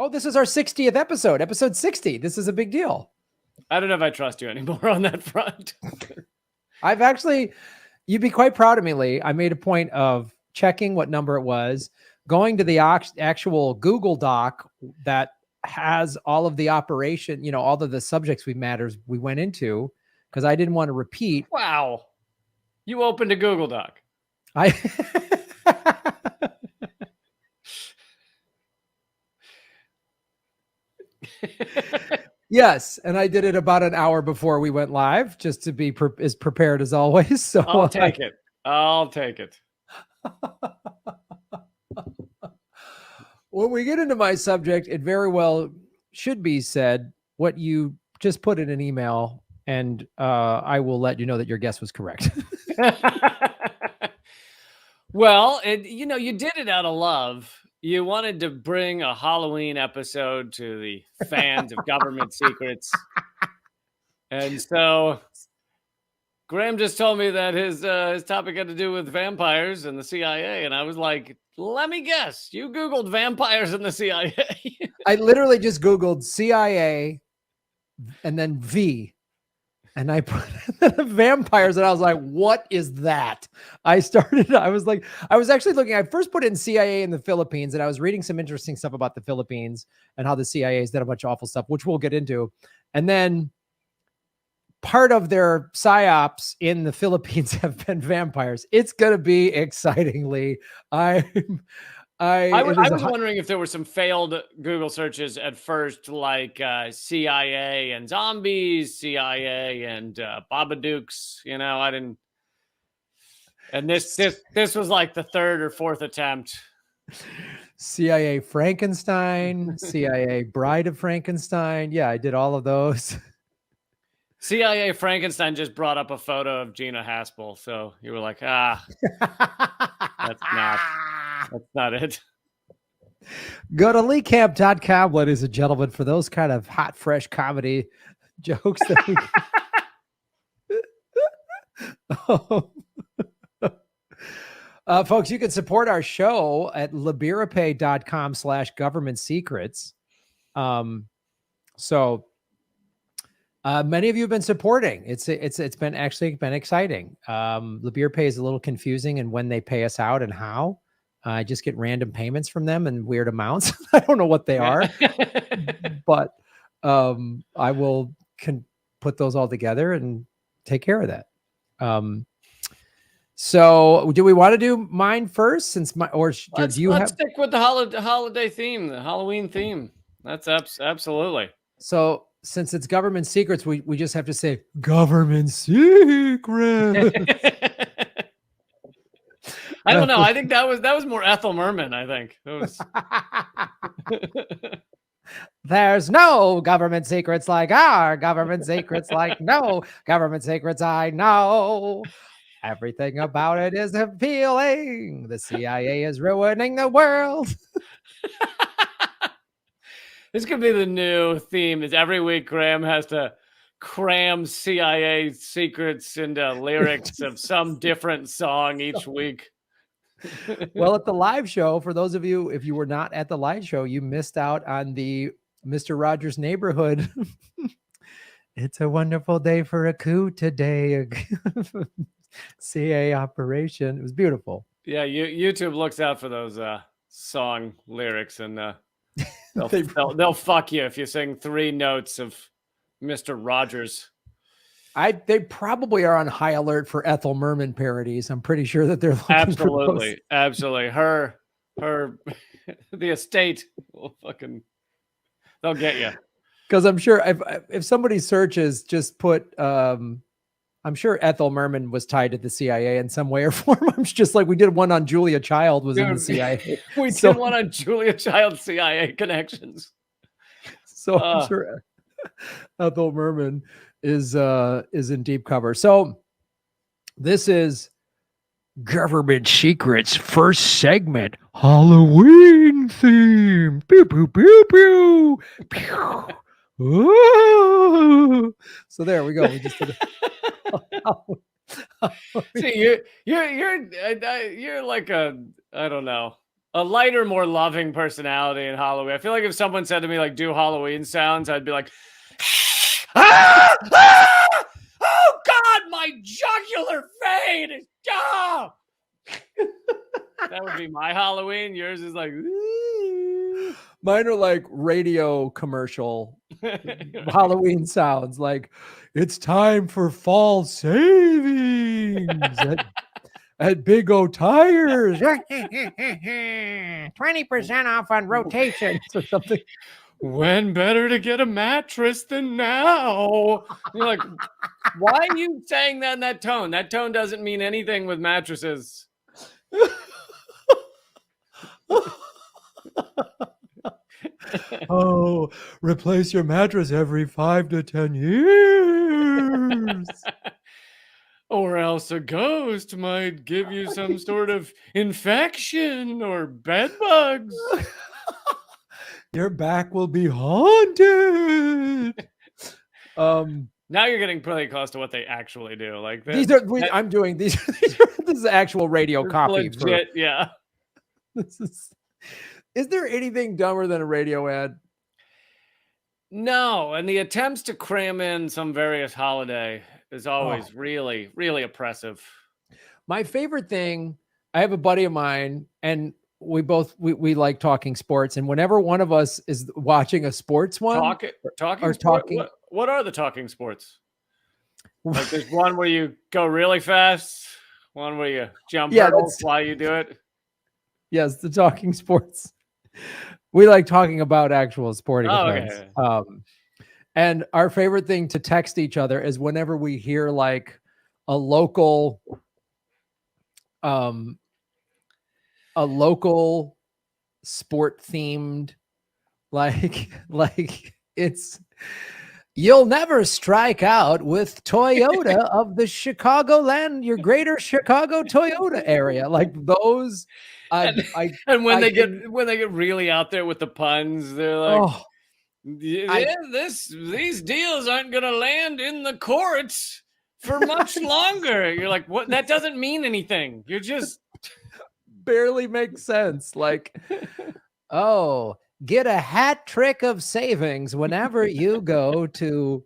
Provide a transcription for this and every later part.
Oh, this is our 60th episode, episode 60. This is a big deal. I don't know if I trust you anymore on that front. I've actually, you'd be quite proud of me, Lee. I made a point of checking what number it was, going to the actual Google Doc that has all of the operation, you know, all of the subjects we went into, because I didn't want to repeat. Wow. You opened a Google Doc. Yes, and I did it about an hour before we went live, just to be as prepared as always. So I'll take it. I'll take it. When we get into my subject, it very well should be said what you just put in an email, and I will let you know that your guess was correct. Well, you did it out of love. You wanted to bring a Halloween episode to the fans of government secrets. And so Graham just told me that his topic had to do with vampires and the CIA. And I was like, let me guess. You Googled vampires and the CIA. I literally just Googled CIA and then V. And I put vampires, and I was like, what is that? I was actually looking, I first put in CIA in the Philippines, and I was reading some interesting stuff about the Philippines and how the CIA has done a bunch of awful stuff, which we'll get into. And then part of their psyops in the Philippines have been vampires. It's going to be excitingly. I was wondering if there were some failed Google searches at first, like CIA and zombies, CIA and Babadooks. I didn't. And this was like the third or fourth attempt. CIA Frankenstein, CIA Bride of Frankenstein. Yeah, I did all of those. CIA Frankenstein just brought up a photo of Gina Haspel, so you were like, that's not it. Go to leecamp.com, ladies and gentlemen, for those kind of hot, fresh comedy jokes. Folks, you can support our show at libirapay.com/government secrets. So many of you have been supporting. It's been exciting. Libirapay is a little confusing in when they pay us out and how. I just get random payments from them and weird amounts. I don't know what they are, but I will put those all together and take care of that. So do we want to do mine first, let's stick with the holiday theme, the Halloween theme. That's absolutely. So since it's government secrets, we just have to say government secrets. I don't know. I think that was more Ethel Merman. I think it was. There's no government secrets like our government secrets, like no government secrets I know. Everything about it is appealing. The CIA is ruining the world. This could be the new theme. Is every week Graham has to cram CIA secrets into lyrics of some different song each week. Well, at the live show, for those of you, if you were not at the live show, you missed out on the Mr. Rogers' Neighborhood. It's a wonderful day for a coup today. CIA operation. It was beautiful. Yeah, YouTube looks out for those song lyrics, and they'll fuck you if you sing 3 notes of Mr. Rogers. They probably are on high alert for Ethel Merman parodies. I'm pretty sure that they're looking absolutely. Her, the estate will they'll get you. Because I'm sure if somebody searches, just put, I'm sure Ethel Merman was tied to the CIA in some way or form. I'm just like, we did one on Julia Child was in the CIA. We did one on Julia Child CIA connections. So I'm sure Ethel Merman is in deep cover. So this is Government Secrets first segment, Halloween theme. Pew pew pew pew. Pew. Ooh. So there we go. We just did See, you're like I don't know. a lighter, more loving personality in Halloween. I feel like if someone said to me, like, do Halloween sounds, I'd be like, ah! Ah! Oh God, my jugular vein! Ah! That would be my Halloween. Yours is like, ooh. Mine are like radio commercial Halloween sounds, like it's time for fall savings at Big O Tires. 20% off on rotations or something. When better to get a mattress than now? You're like, why are you saying that in that tone? That tone doesn't mean anything with mattresses. Oh, replace your mattress every 5 to 10 years. Or else a ghost might give you some sort of infection or bed bugs. Your back will be haunted. Now you're getting pretty close to what they actually do. Like these are I'm doing these. This is actual radio copy. Legit, yeah. This is there anything dumber than a radio ad? No, and the attempts to cram in some various holiday is always really, really oppressive. My favorite thing, I have a buddy of mine, and we both we like talking sports, and whenever one of us is watching a sports one, talking. What are the talking sports? Like there's one where you go really fast, one where you jump hurdles while you do it. Yes, the talking sports. We like talking about actual sporting events. Okay. And our favorite thing to text each other is whenever we hear like a local sport themed, like it's, you'll never strike out with Toyota of the Chicagoland, your greater Chicago Toyota area. Like those. And when they get really out there with the puns, they're like, these deals aren't going to land in the courts for much longer. You're like, what? That doesn't mean anything. You're just barely makes sense. Like, oh, get a hat trick of savings whenever you go to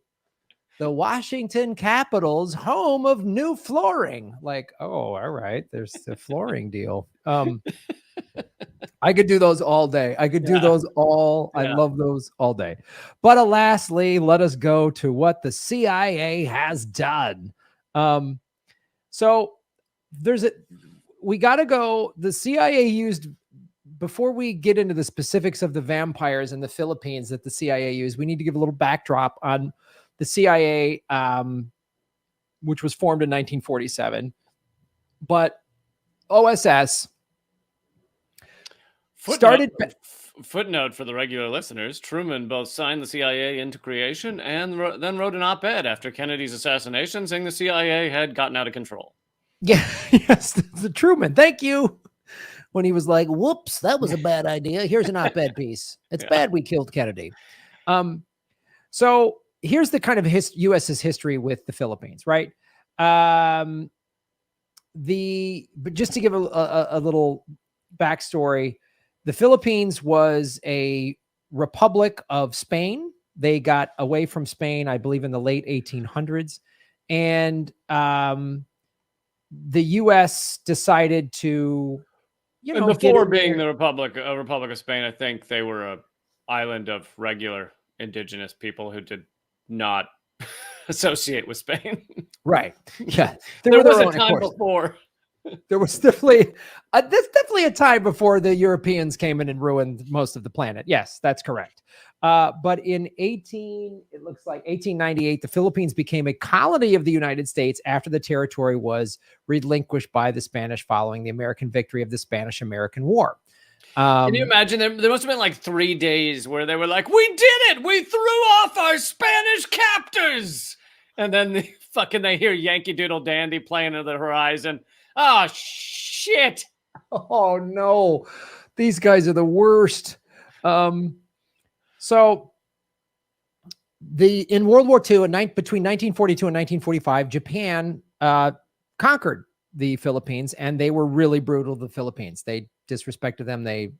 the Washington Capitals, home of new flooring. Like, oh, all right, there's the flooring deal. I could do those all day. I could do those all. I love those all day. But alas, Lee, let us go to what the CIA has done. So we got to go. The CIA used, before we get into the specifics of the vampires in the Philippines that the CIA used, we need to give a little backdrop on the CIA, which was formed in 1947. But OSS Footnote for the regular listeners: Truman both signed the CIA into creation and then wrote an op-ed after Kennedy's assassination saying the CIA had gotten out of control. Yeah, yes, the Truman. Thank you. When he was like, whoops, that was a bad idea. Here's an op-ed piece. It's bad we killed Kennedy. So here's the kind of US's history with the Philippines, right? But just to give a little backstory, the Philippines was a republic of Spain. They got away from Spain, I believe, in the late 1800s. And the U.S. decided to, and before being a Republic of Spain, I think they were an island of regular indigenous people who did not associate with Spain. Right. Yeah. There was a time before. There was definitely a time before the Europeans came in and ruined most of the planet. Yes, that's correct. But in 1898, the Philippines became a colony of the United States after the territory was relinquished by the Spanish following the American victory of the Spanish-American War. Can you imagine? There must have been like 3 days where they were like, "We did it! We threw off our Spanish captors!" And then they hear Yankee Doodle Dandy playing into the horizon. Oh, shit. Oh, no. These guys are the worst. So in World War II, between 1942 and 1945, Japan conquered the Philippines, and they were really brutal to the Philippines. They disrespected them. They,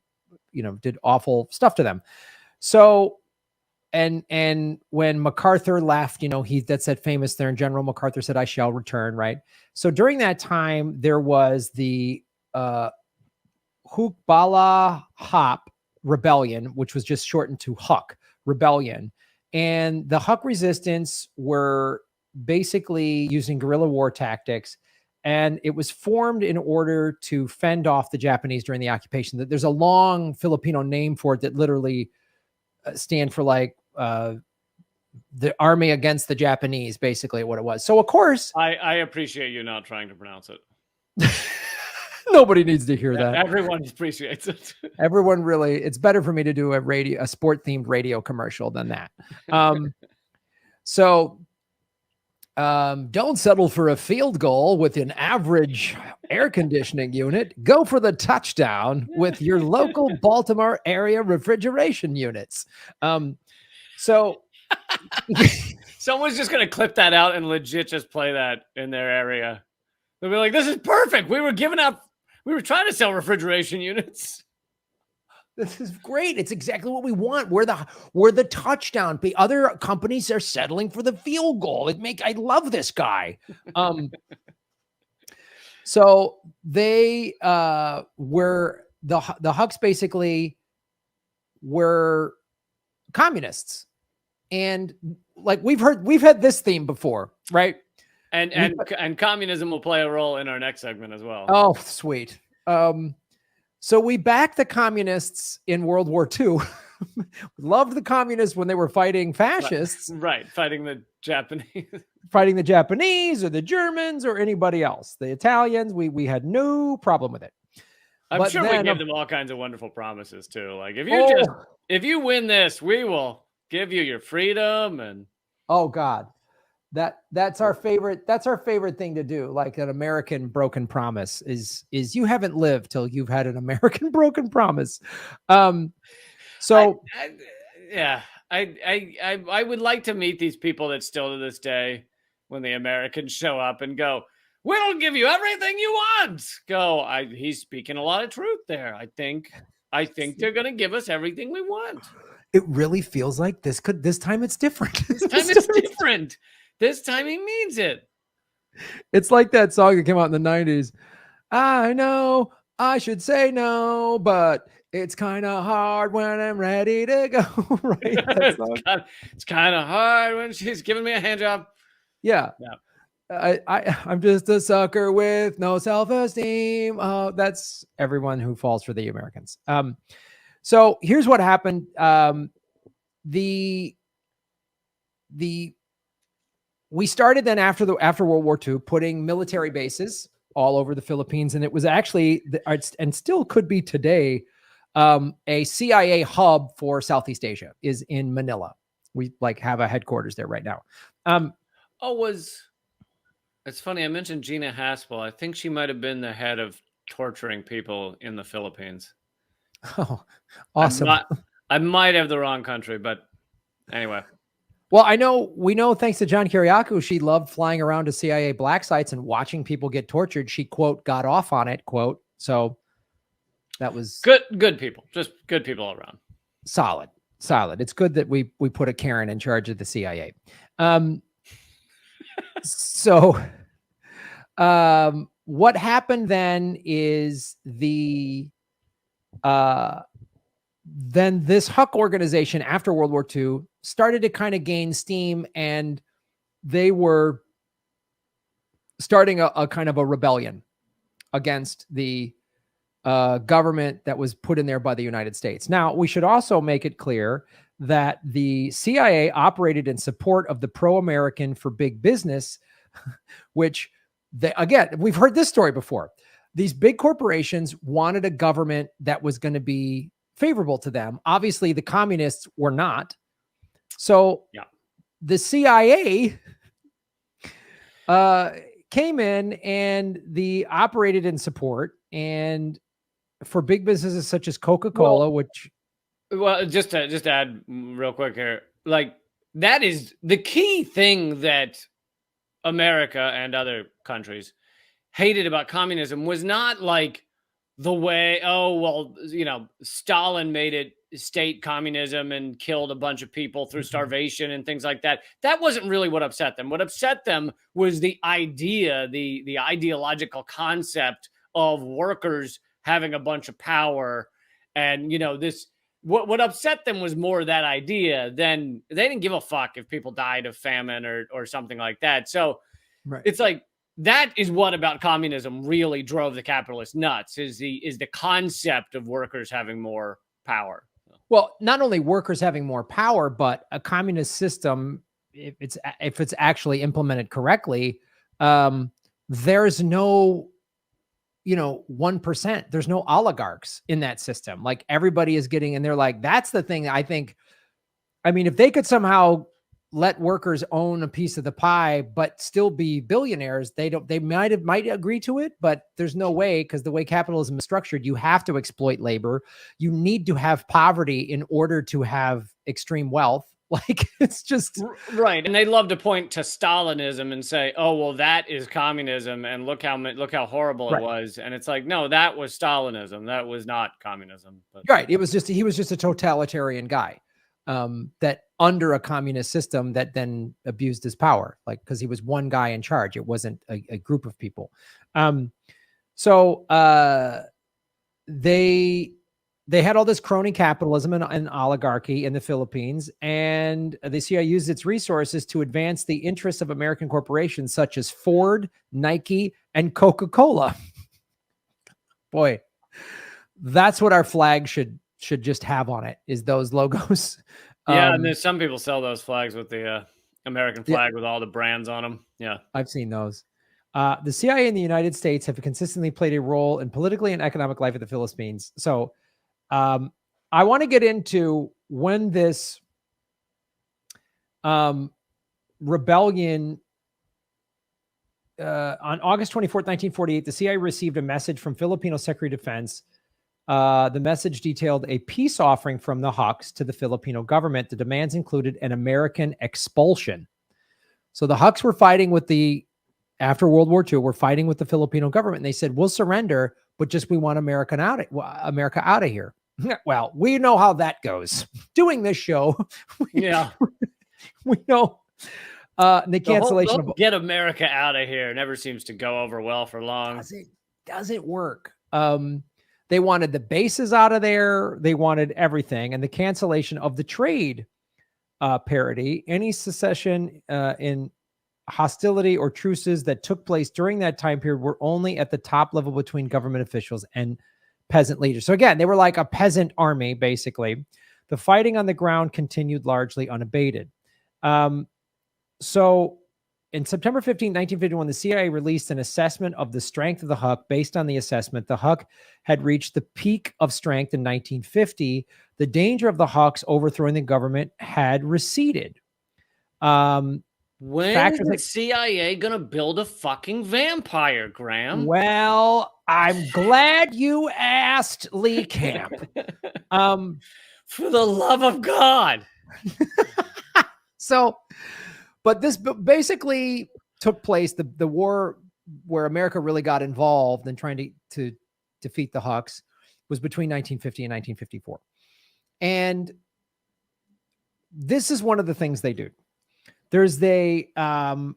did awful stuff to them. So, and when MacArthur left, that's that famous there, and General MacArthur said, "I shall return." Right. So during that time, there was the Hukbala Hop Rebellion, which was just shortened to Huck Rebellion. And the Huck resistance were basically using guerrilla war tactics. And it was formed in order to fend off the Japanese during the occupation. There's a long Filipino name for it that literally stand for like the army against the Japanese, basically what it was. So of course, I appreciate you not trying to pronounce it. Nobody needs to hear that. Everyone appreciates it. Everyone really, it's better for me to do a sport themed radio commercial than that. Don't settle for a field goal with an average air conditioning unit. Go for the touchdown with your local Baltimore area refrigeration units. Someone's just going to clip that out and legit just play that in their area. They'll be like, this is perfect. We were trying to sell refrigeration units. This is great. It's exactly what we want. We're the touchdown. The other companies are settling for the field goal. I love this guy. So they were the Hucks basically were communists, and like we've had this theme before, right? And communism will play a role in our next segment as well. Oh, sweet. So we backed the communists in World War II. Loved the communists when they were fighting fascists. Right. Fighting the Japanese. Fighting the Japanese or the Germans or anybody else. The Italians, we had no problem with it. I'm sure we gave them all kinds of wonderful promises too. Like if you win this, we will give you your freedom and oh God. That's our favorite thing to do. Like an American broken promise is you haven't lived till you've had an American broken promise. I would like to meet these people that still to this day, when the Americans show up and go, we'll give you everything you want. He's speaking a lot of truth there. I think they're going to give us everything we want. It really feels like this time it's different. This time it's different. This time he means it. It's like that song that came out in the 90s. I know I should say no, but it's kind of hard when I'm ready to go. Right? It's kind of hard when she's giving me a hand job. Yeah. I'm just a sucker with no self-esteem. That's everyone who falls for the Americans. So here's what happened. We started then after World War II, putting military bases all over the Philippines. And it was actually, and still could be today, a CIA hub for Southeast Asia is in Manila. We have a headquarters there right now. It's funny. I mentioned Gina Haspel. I think she might've been the head of torturing people in the Philippines. Oh, awesome. I might have the wrong country, but anyway. Well, we know thanks to John Kiriakou, she loved flying around to CIA black sites and watching people get tortured. She, quote, got off on it, quote. So that was good people, just good people all around. Solid. It's good that we put a Karen in charge of the CIA. What happened then is then this Huck organization after World War II started to kind of gain steam, and they were starting a kind of a rebellion against the government that was put in there by the United States. Now, we should also make it clear that the CIA operated in support of the pro-American for big business, which we've heard this story before. These big corporations wanted a government that was going to be favorable to them. Obviously, the communists were not. So the CIA came in and operated in support and for big businesses such as Coca-Cola, just to add real quick here, that is the key thing that America and other countries hated about communism was not the way, oh, well, you know, Stalin made it state communism and killed a bunch of people through starvation and things like that. That wasn't really what upset them. What upset them was the idea, the ideological concept of workers having a bunch of power. And, you know, this, what upset them was more that idea than they didn't give a fuck if people died of famine or something like that. So Right. it's like, that is what about communism really drove the capitalists nuts, is the concept of workers having more power. Well, not only workers having more power, but a communist system, if it's actually implemented correctly, there's no, you know, 1%. There's no oligarchs in that system. Like everybody is getting, and they're like, that's the thing I think. I mean, if they could somehow let workers own a piece of the pie, but still be billionaires, they might agree to it, but there's no way, because the way capitalism is structured, you have to exploit labor. You need to have poverty in order to have extreme wealth. Like it's just right. And they love to point to Stalinism and say, oh, well, that is communism. And look how horrible it was. And it's like, no, that was Stalinism. That was not communism. But right. He was just a totalitarian guy. That under a communist system that then abused his power, like, because he was one guy in charge. It wasn't a group of people. So they had all this crony capitalism and oligarchy in the Philippines, and the CIA used its resources to advance the interests of American corporations such as Ford, Nike, and Coca-Cola. Boy, that's what our flag should just have on it, is those logos. Yeah, and there's some people sell those flags with the American flag with all the brands on them. Yeah, I've seen those. The CIA in the United States have consistently played a role in politically and economic life of the Philippines. So I want to get into when this rebellion on August 24th, 1948, the CIA received a message from Filipino Secretary of Defense. The message detailed a peace offering from the Huks to the Filipino government. The demands included an American expulsion. So the Huks were fighting with after World War II, were fighting with the Filipino government. And they said, we'll surrender, but just we want America out of here. Well, we know how that goes. Doing this show, we know the cancellation of get America out of here never seems to go over well for long. Doesn't work. They wanted the bases out of there. They wanted everything. And the cancellation of the trade parity, any secession in hostility or truces that took place during that time period were only at the top level between government officials and peasant leaders. So again, they were like a peasant army, basically. The fighting on the ground continued largely unabated. So in September 15, 1951, the CIA released an assessment of the strength of the Huk. Based on the assessment, the Huk had reached the peak of strength in 1950. The danger of the Huks overthrowing the government had receded. When is the CIA going to build a fucking vampire, Graham? Well, I'm glad you asked, Lee Camp. For the love of God. So, but this basically took place, the war where America really got involved in trying to defeat the Huks was between 1950 and 1954. And this is one of the things they do. There's and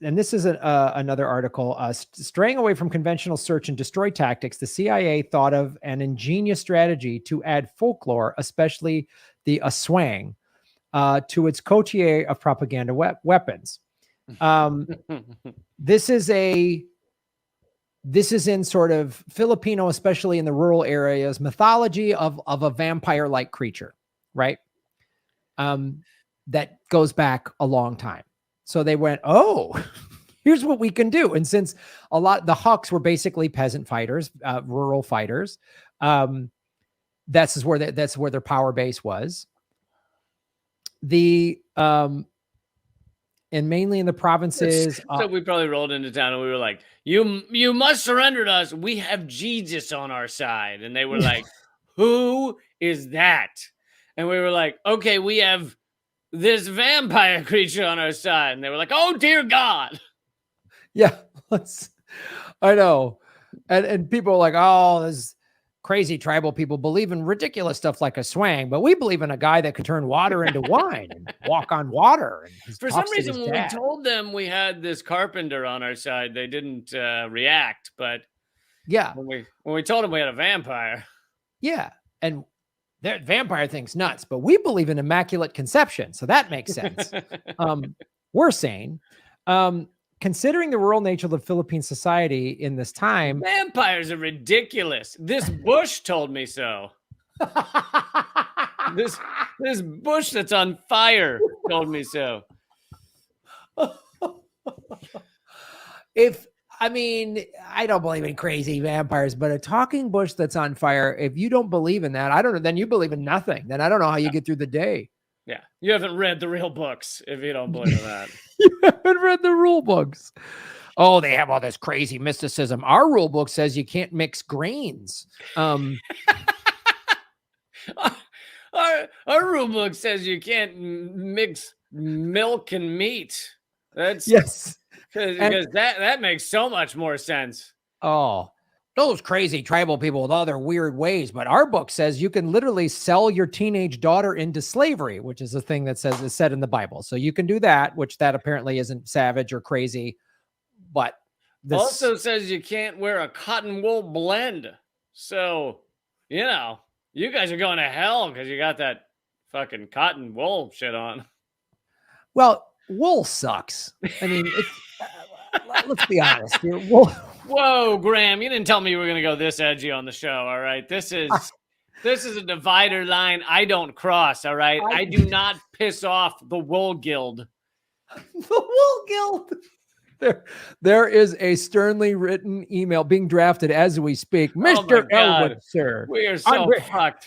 this is another article, straying away from conventional search and destroy tactics, the CIA thought of an ingenious strategy to add folklore, especially the Aswang, to its coterie of propaganda weapons. This is in sort of Filipino, especially in the rural areas, mythology of a vampire-like creature, right? That goes back a long time. So they went, oh, here's what we can do. And since the Huks were basically peasant fighters, rural fighters, that's where their power base was. And mainly in the provinces. So we probably rolled into town and we were like, you must surrender to us. We have Jesus on our side. And they were like, who is that? And we were like, okay, we have this vampire creature on our side. And they were like, oh dear God. Yeah, I know. And people are like, oh, this crazy tribal people believe in ridiculous stuff like Aswang, but we believe in a guy that could turn water into wine and walk on water. And he For some talks to reason, his when we dad. told them we had this carpenter on our side, they didn't react. But Yeah, when we told them we had a vampire, yeah, and their vampire thing's nuts, but we believe in immaculate conception, so that makes sense. We're sane. Considering the rural nature of the Philippine society in this time, vampires are ridiculous. This bush told me so. This bush that's on fire told me so. I don't believe in crazy vampires, but a talking bush that's on fire, if you don't believe in that, I don't know, then you believe in nothing. Then I don't know how you get through the day. Yeah. You haven't read the real books if you don't believe in that. You haven't read the rule books. Oh, they have all this crazy mysticism. Our rule book says you can't mix grains. Our rule book says you can't mix milk and meat. That's yes. because that makes so much more sense. Oh, those crazy tribal people with all their weird ways. But our book says you can literally sell your teenage daughter into slavery, which is a thing that is said in the Bible. So you can do that, which that apparently isn't savage or crazy. But this also says you can't wear a cotton wool blend. So, you know, you guys are going to hell because you got that fucking cotton wool shit on. Well, wool sucks. I mean, let's be honest here. Wool. Whoa, Graham, you didn't tell me you were going to go this edgy on the show, all right? This is a divider line I don't cross, all right? I do not piss off the Wool Guild. The Wool Guild. There is a sternly written email being drafted as we speak. Mr. Elwood, sir. We are so fucked.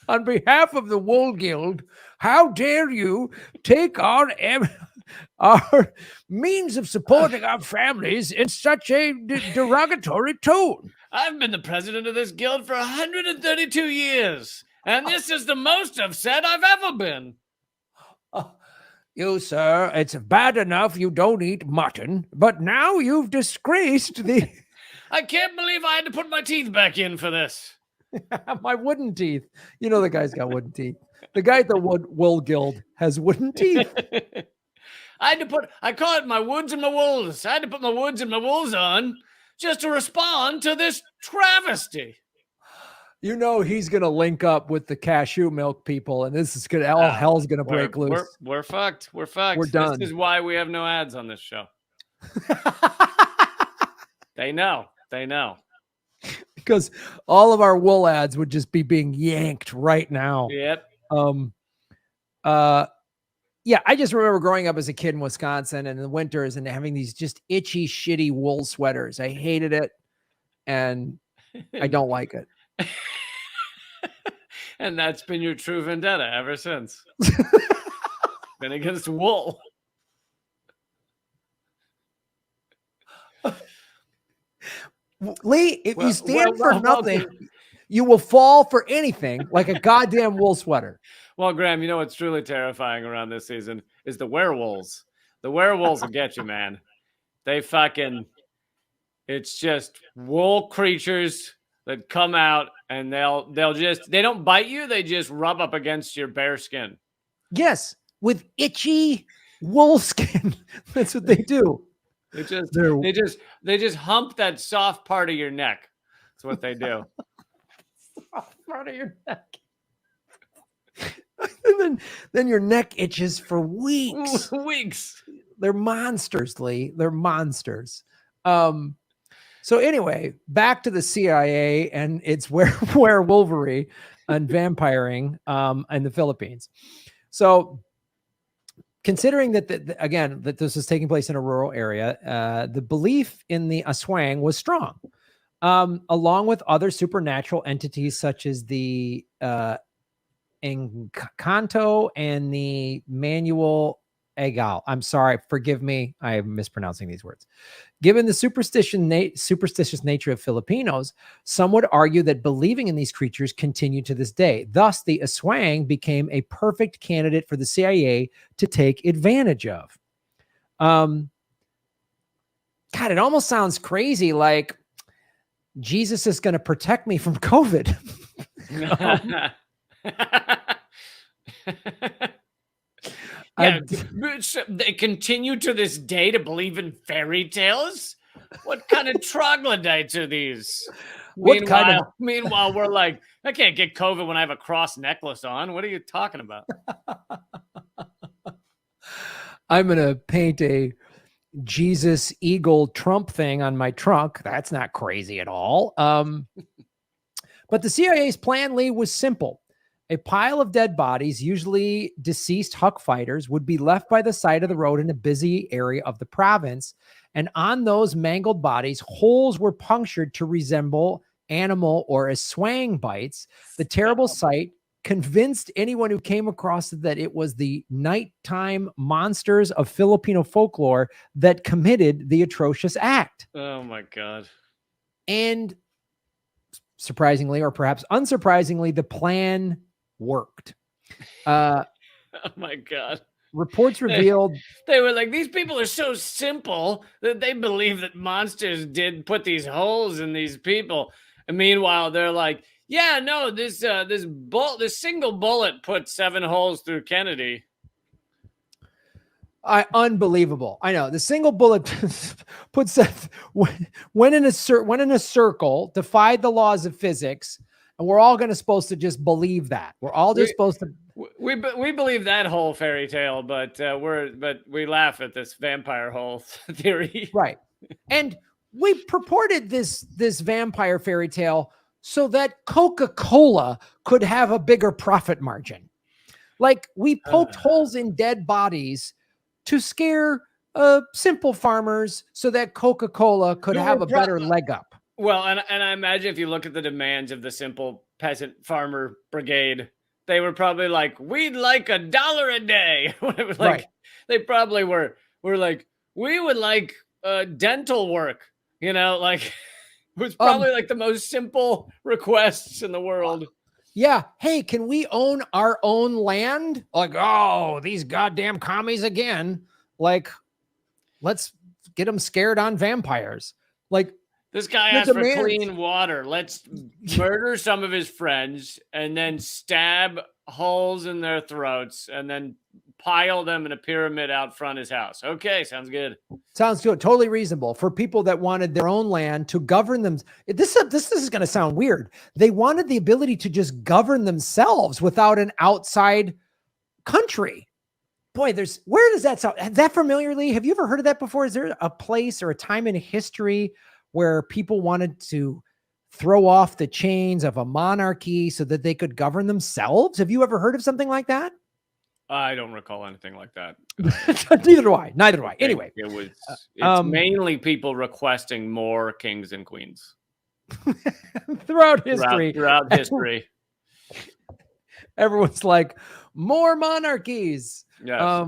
On behalf of the Wool Guild, how dare you take on our means of supporting our families in such a derogatory tone? I've been the president of this guild for 132 years, and this is the most upset I've ever been. You, sir, it's bad enough you don't eat mutton, but now you've disgraced the... I can't believe I had to put my teeth back in for this. My wooden teeth. You know the guy's got wooden teeth. The guy at the Wool Guild has wooden teeth. I call it my woods and my wools. I had to put my woods and my wools on just to respond to this travesty. You know he's going to link up with the cashew milk people, and this is going to, all hell's going to break loose. We're fucked. We're fucked. We're done. This is why we have no ads on this show. They know. They know. Because all of our wool ads would just be being yanked right now. Yep. Yeah, I just remember growing up as a kid in Wisconsin and in the winters and having these just itchy, shitty wool sweaters. I hated it, and I don't like it. And that's been your true vendetta ever since. Been against wool. Lee, if you stand for nothing, you will fall for anything like a goddamn wool sweater. Well, Graham, you know what's truly terrifying around this season is the werewolves. The werewolves will get you, man. It's just wool creatures that come out and they don't bite you. They just rub up against your bare skin. Yes. With itchy wool skin. That's what they do. They just hump that soft part of your neck. That's what they do. Soft part of your neck. And then your neck itches for weeks. Weeks. They're monsters, Lee. They're monsters. So anyway, back to the CIA and its werewolvery and vampiring in the Philippines. So considering that, that this is taking place in a rural area, the belief in the Aswang was strong, along with other supernatural entities such as the Encanto and the Manual Egal. I'm sorry, forgive me, I am mispronouncing these words. Given the superstitious nature of Filipinos, some would argue that believing in these creatures continue to this day. Thus, the Aswang became a perfect candidate for the CIA to take advantage of. God, it almost sounds crazy. Like Jesus is going to protect me from COVID. Yeah, they continue to this day to believe in fairy tales. What kind of troglodytes are these? What kind of Meanwhile, we're like, I can't get COVID when I have a cross necklace on. What are you talking about? I'm going to paint a Jesus eagle Trump thing on my trunk. That's not crazy at all. But the CIA's plan, Lee, was simple. A pile of dead bodies, usually deceased Huck fighters, would be left by the side of the road in a busy area of the province. And on those mangled bodies, holes were punctured to resemble animal or Aswang bites. The terrible sight convinced anyone who came across it that it was the nighttime monsters of Filipino folklore that committed the atrocious act. Oh my God. And surprisingly, or perhaps unsurprisingly, the plan worked. Oh my God. Reports revealed they were like, these people are so simple that they believe that monsters did put these holes in these people. And meanwhile, they're like, yeah, no, this single bullet put 7 holes through Kennedy. Unbelievable. I know the single bullet puts when in a circle, defied the laws of physics, and we're all supposed to just believe that. We're all just supposed to. We believe that whole fairy tale, but we laugh at this vampire hole theory, right? And we purported this vampire fairy tale so that Coca-Cola could have a bigger profit margin. Like we poked holes in dead bodies to scare simple farmers so that Coca-Cola could have a better leg up. Well, and I imagine if you look at the demands of the simple peasant farmer brigade, they were probably like, we'd like $1 a day. Like, right. They probably were like, we would like dental work, like it was probably like the most simple requests in the world. Yeah. Hey, can we own our own land? Like, oh, these goddamn commies again. Like, let's get them scared on vampires. Like, this guy asked for clean water. Let's murder some of his friends and then stab holes in their throats and then pile them in a pyramid out front of his house. Okay, sounds good. Sounds good. Totally reasonable for people that wanted their own land to govern them. This is going to sound weird. They wanted the ability to just govern themselves without an outside country. Boy, where does that sound? That familiarly? Have you ever heard of that before? Is there a place or a time in history where people wanted to throw off the chains of a monarchy so that they could govern themselves? Have you ever heard of something like that? I don't recall anything like that. Neither do I. Anyway, it's mainly people requesting more kings and queens throughout history. Throughout history, everyone's like, more monarchies. Yes.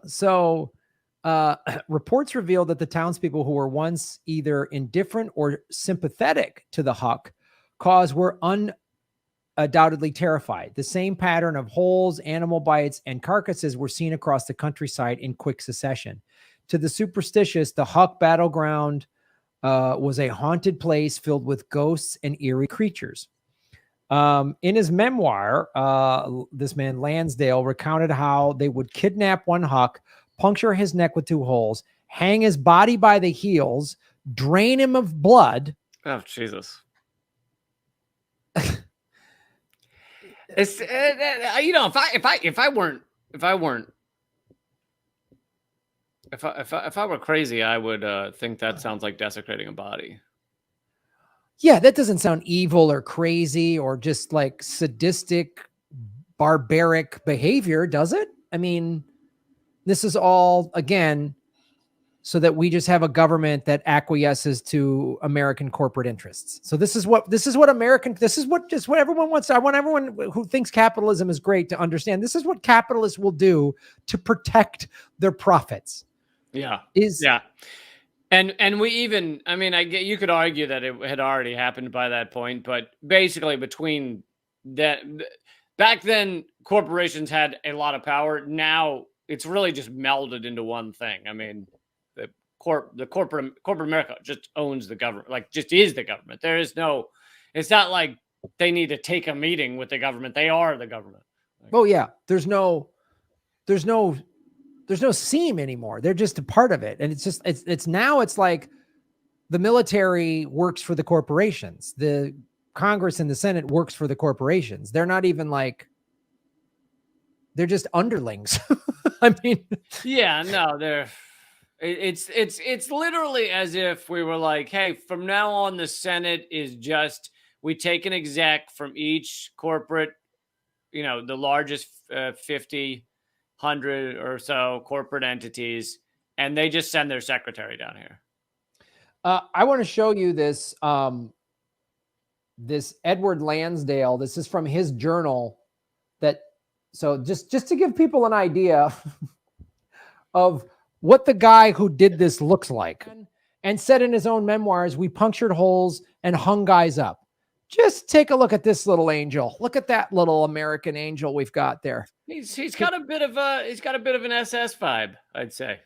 So reports revealed that the townspeople who were once either indifferent or sympathetic to the Huck cause were undoubtedly terrified. The same pattern of holes, animal bites, and carcasses were seen across the countryside in quick succession. To the superstitious, the Huck battleground was a haunted place filled with ghosts and eerie creatures. In his memoir, this man Lansdale recounted how they would kidnap one Huck, puncture his neck with 2 holes, hang his body by the heels, drain him of blood. Oh, Jesus. It's if I were crazy, I would think that sounds like desecrating a body. Yeah, that doesn't sound evil or crazy or just like sadistic, barbaric behavior, does it? I mean, this is all, again, so that we just have a government that acquiesces to American corporate interests. So this is what everyone wants. I want everyone who thinks capitalism is great to understand this is what capitalists will do to protect their profits. Yeah. And we even, I mean, you could argue that it had already happened by that point, but basically between that, back then corporations had a lot of power. Now it's really just melded into one thing. I mean, the corporate America just owns the government, like just is the government. There is no, it's not like they need to take a meeting with the government. They are the government. Oh yeah. There's no seam anymore. They're just a part of it. And it's now it's like the military works for the corporations. The Congress and the Senate works for the corporations. They're not even like, they're just underlings. I mean, yeah, no, it's literally as if we were like, hey, from now on, the Senate is just, we take an exec from each corporate, the largest 50, 100 or so corporate entities, and they just send their secretary down here. I want to show you this, this Edward Lansdale. This is from his journal. So just to give people an idea of what the guy who did this looks like, and said in his own memoirs, we punctured holes and hung guys up. Just take a look at this little angel. Look at that little American angel we've got there. He's got a bit of an SS vibe, I'd say.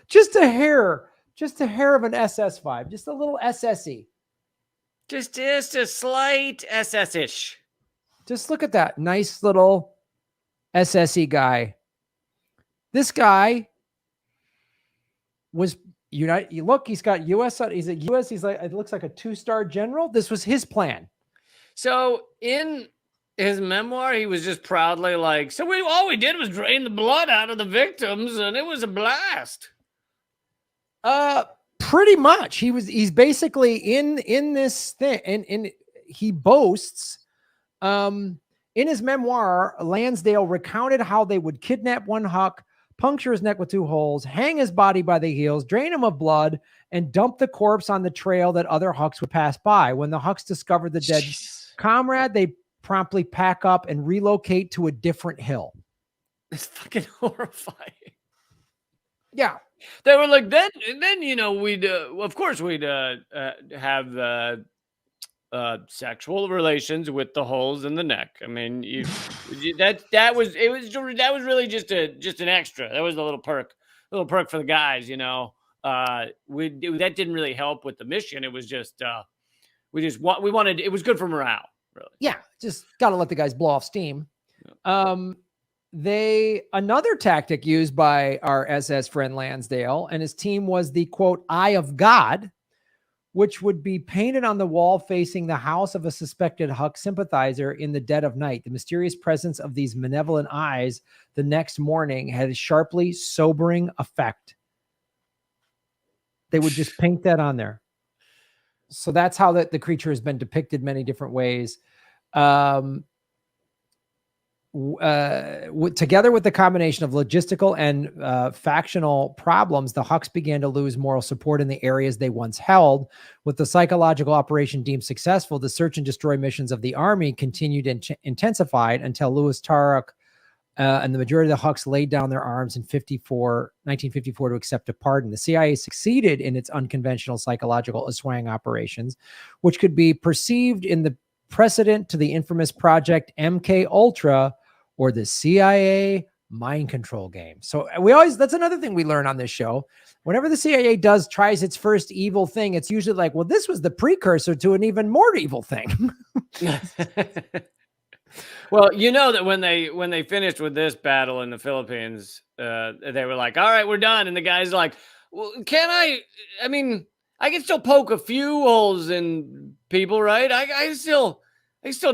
just a hair of an SS vibe, just a little SSE. Just a slight SS-ish. Just look at that nice little SSE guy. This guy was you look, he's got US. He's a US. He's like, it looks like a 2-star general. This was his plan. So in his memoir, he was just proudly like, so all we did was drain the blood out of the victims, and it was a blast. Pretty much. He's basically in this thing, and he boasts. In his memoir, Lansdale recounted how they would kidnap one Huck, puncture his neck with 2 holes, hang his body by the heels, drain him of blood, and dump the corpse on the trail that other Hucks would pass by. When the Hucks discovered the dead comrade, they promptly pack up and relocate to a different hill. It's fucking horrifying. Yeah. They were like, then we'd of course we'd have sexual relations with the holes in the neck. I mean, that was really just an extra. That was a little perk for the guys. That didn't really help with the mission. It was just we wanted. It was good for morale. Really. Yeah, just got to let the guys blow off steam. Yeah. Another tactic used by our SS friend Lansdale and his team was the quote eye of God, which would be painted on the wall facing the house of a suspected Huck sympathizer in the dead of night. The mysterious presence of these malevolent eyes the next morning had a sharply sobering effect. They would just paint that on there. So that's how the creature has been depicted many different ways. Together with the combination of logistical and factional problems, the Hucks began to lose moral support in the areas they once held. With the psychological operation deemed successful, the search and destroy missions of the Army continued and intensified until Louis Tarrant and the majority of the Hucks laid down their arms in 1954 to accept a pardon. The CIA succeeded in its unconventional psychological Aswang operations, which could be perceived in the precedent to the infamous Project MK Ultra or the CIA mind control game. So that's another thing we learn on this show. Whenever the CIA tries its first evil thing, it's usually like, well, this was the precursor to an even more evil thing. Well, that when they finished with this battle in the Philippines, they were like, all right, we're done. And the guy's like, well, I can still poke a few holes in people, right? I still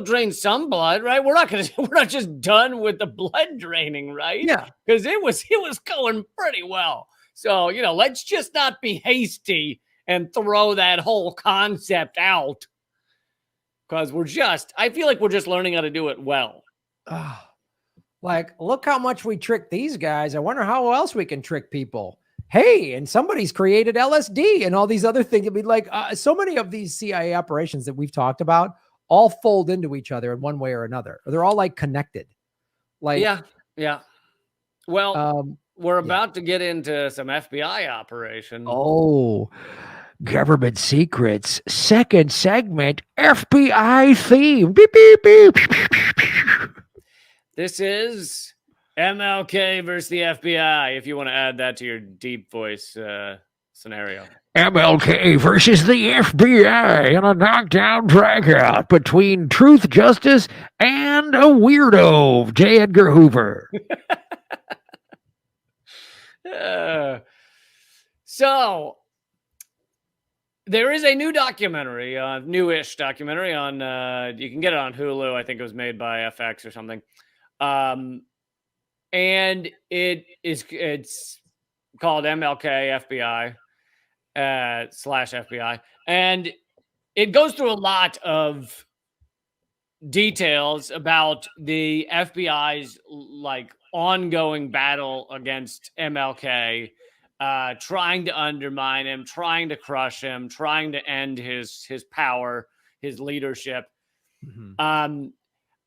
drain some blood, right? We're not just done with the blood draining, right? Yeah. Because it was going pretty well. So, let's just not be hasty and throw that whole concept out. Because I feel like we're just learning how to do it well. Like, look how much we tricked these guys. I wonder how else we can trick people. Hey, and somebody's created LSD and all these other things. It'd be like so many of these CIA operations that we've talked about all fold into each other in one way or another. They're all like connected. Like, yeah. Well, we're about to get into some FBI operation. Oh, government secrets. Second segment, FBI theme. Beep, beep, beep. This is MLK versus the FBI, if you want to add that to your deep voice scenario. MLK versus the FBI in a knockdown dragout between truth, justice, and a weirdo, J. Edgar Hoover. So there is a new documentary, newish documentary on. You can get it on Hulu. I think it was made by FX or something. And it's called MLK FBI / FBI, and it goes through a lot of details about the FBI's like ongoing battle against MLK, trying to undermine him, trying to crush him, trying to end his power, his leadership. Mm-hmm.